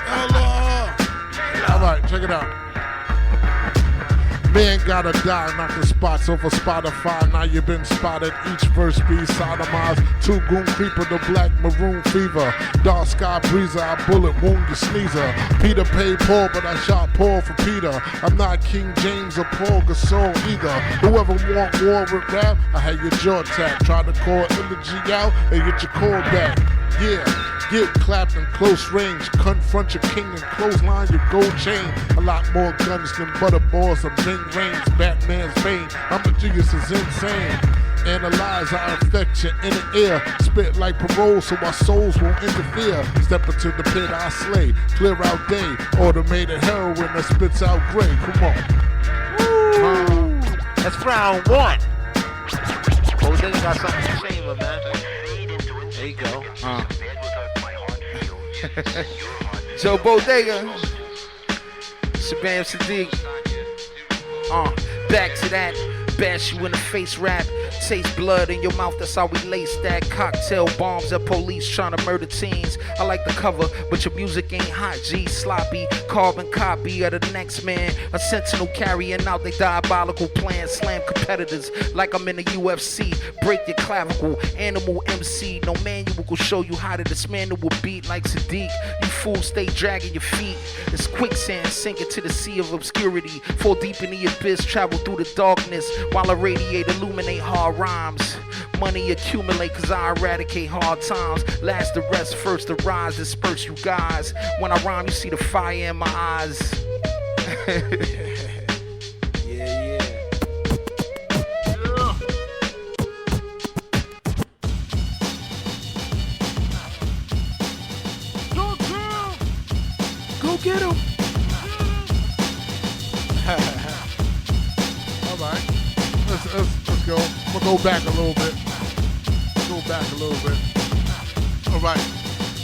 S3: Ella. All right, check it out. Man gotta die, knocking spots over Spotify. Now you been spotted, each verse be sodomized. Two goon creeper, the black maroon fever. Dark sky breezer, I bullet wound the sneezer. Peter paid Paul, but I shot Paul for Peter. I'm not King James or Paul Gasol either. Whoever want war with rap, I had your jaw tapped. Try to call Energy out and get your call back. Yeah. Get clapped in close range, confront your king and clothesline your gold chain. A lot more guns than butterballs of Ming Rains, Batman's vein. I'm a genius is insane. Analyze, I infect your inner ear. Spit like parole so our souls won't interfere. Step into the pit, I slay. Clear out day. Automated heroin that spits out gray. Come
S2: on. That's round one. Bodega got something to chamber, man. There you go.
S5: Joe Bodega, Shabaam Sahdeeq. Back to that. Bash you in the face rap. Taste blood in your mouth, that's how we lace that. Cocktail bombs at police trying to murder teens. I like the cover, but your music ain't hot, G. Sloppy, carbon copy of the next man. A sentinel carrying out their diabolical plan. Slam competitors like I'm in the UFC. Break your clavicle, animal MC. No manual will show you how to dismantle a beat like Sahdeeq. You fools stay dragging your feet. It's quicksand, sink into the sea of obscurity. Fall deep in the abyss, travel through the darkness. While I radiate, illuminate hard rhymes. Money accumulate cause I eradicate hard times. Last the rest, first to rise, disperse you guys. When I rhyme, you see the fire in my eyes.
S2: Yeah.
S5: Go get him.
S3: All right. Let's go. I'm gonna go back a little bit. All right.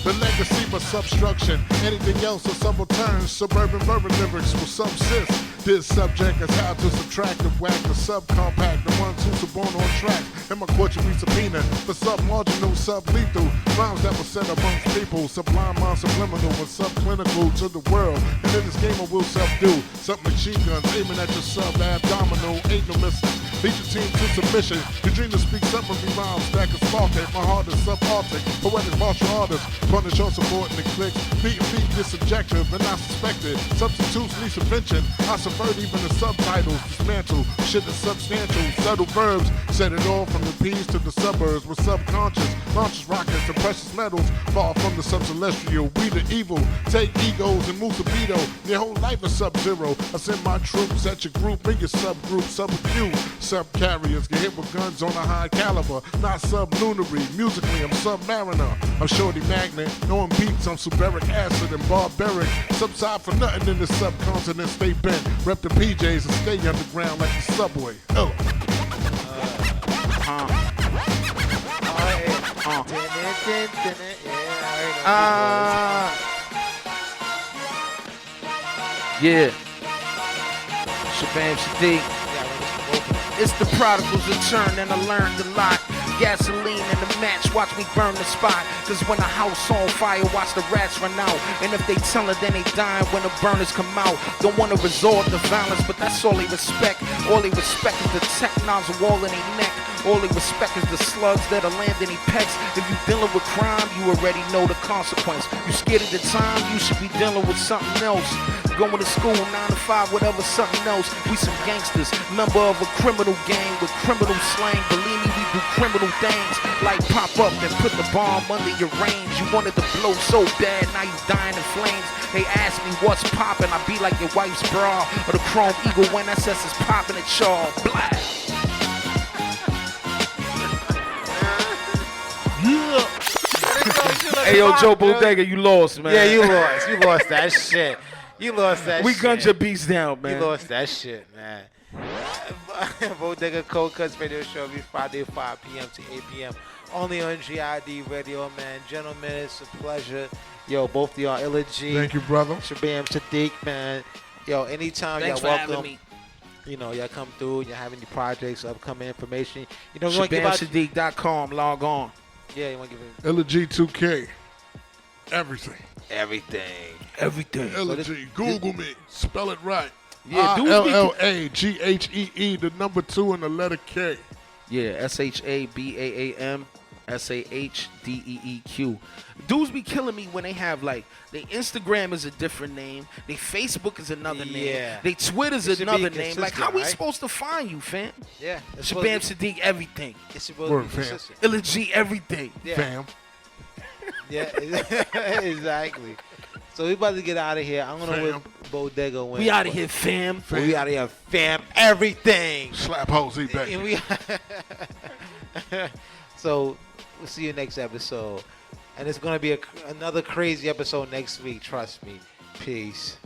S3: The legacy but substruction. Anything else or subaltern. Suburban lyrics will subsist. This subject is how to subtract the whack, the subcompact, the ones who are born on track. In my court you be subpoena for submarginal, sublethal rhymes that were said amongst people. Sublime, non-subliminal, and subclinical to the world. And in this game I will subdue. Submachine guns aiming at your sub-abdominal. Ain't no missing. Lead your team to submission. You dream to speak summary rhymes, stack a spark. My heart is subarctic. Poetic martial artist. Punish all support in the clicks. Beat is subjective and not suspected. Substitutes need subvention. I subvert even the subtitles. Dismantle. Shit is substantial. Subtle verbs. Set it all from the P's to the suburbs. With subconscious. Launches rockets and precious metals. Far from the subcelestial. We the evil. Take egos and move libido. Your whole life is sub-zero. I send my troops at your group and your subgroup. Sub-Q. Sub-carriers get hit with guns on a high caliber. Not sublunary. Musically, I'm submariner. I'm Shorty Magnet. Knowing beats, I'm Suberic acid and barbaric. Subside for nothing in the subcontinent. Stay bent. Rep the PJs and stay underground like the subway.
S5: Yeah. Shabaam Sahdeeq. It's the prodigal's return and I learned a lot. Gasoline in the match, watch me burn the spot. Cause when the house on fire, watch the rats run out. And if they tell it, then they dying when the burners come out. Don't wanna resort to violence, but that's all they respect. All they respect is the tech knobs, a wall in their neck. All they respect is the slugs that are landing in pecs. If you dealing with crime, you already know the consequence. You scared of the time, you should be dealing with something else. Going to school, 9 to 5, whatever, something else. We some gangsters, member of a criminal gang with criminal slang. Believe me, we do criminal things. Like pop up and put the bomb under your range. You wanted to blow so bad, now you dying in flames. They ask me what's poppin', I be like your wife's bra. Or the chrome eagle when SS is poppin' at y'all. Black. Yeah. Hey yo, Joe Bodega, you lost, man.
S2: Yeah, you lost. You lost that shit. You lost that
S5: we
S2: shit.
S5: gunned your beats down, man.
S2: You lost that shit, man. Bodega Cold Cuts radio show every Friday 5 p.m. to 8 p.m. Only on GID Radio, man. Gentlemen, it's a pleasure. Yo, both of y'all, Illa G.
S3: Thank you, brother.
S2: Shabaam Sahdeeq, man. Yo, anytime
S5: Thanks
S2: y'all
S5: for
S2: welcome.
S5: having me.
S2: You know, y'all come through, you have any projects, upcoming information. You know, you want to give out...
S5: ShabaamSahdeeq.com, log on.
S2: Yeah, you want to give it...
S3: Illa G 2K. Everything.
S5: Everything.
S3: Illa G. Google me. Spell it right.
S5: Yeah,
S3: ILLAGHEE, the number 2 and the letter K.
S5: Yeah, ShabaamSahdeeq. Dudes be killing me when they have like, their Instagram is a different name, their Facebook is another name, their Twitter's another name. Like, how we supposed to find you, fam?
S2: Yeah.
S5: Shabaam Sahdeeq, everything.
S2: It's supposed to be consistent.
S5: Illa G, everything.
S2: Yeah.
S3: Fam.
S2: Yeah, exactly. So we about to get out of here. I'm gonna win Bodega win.
S5: We out of here, fam.
S2: We out of here, fam. Everything.
S3: Slap Jose back.
S2: So we'll see you next episode, and it's gonna be another crazy episode next week. Trust me. Peace.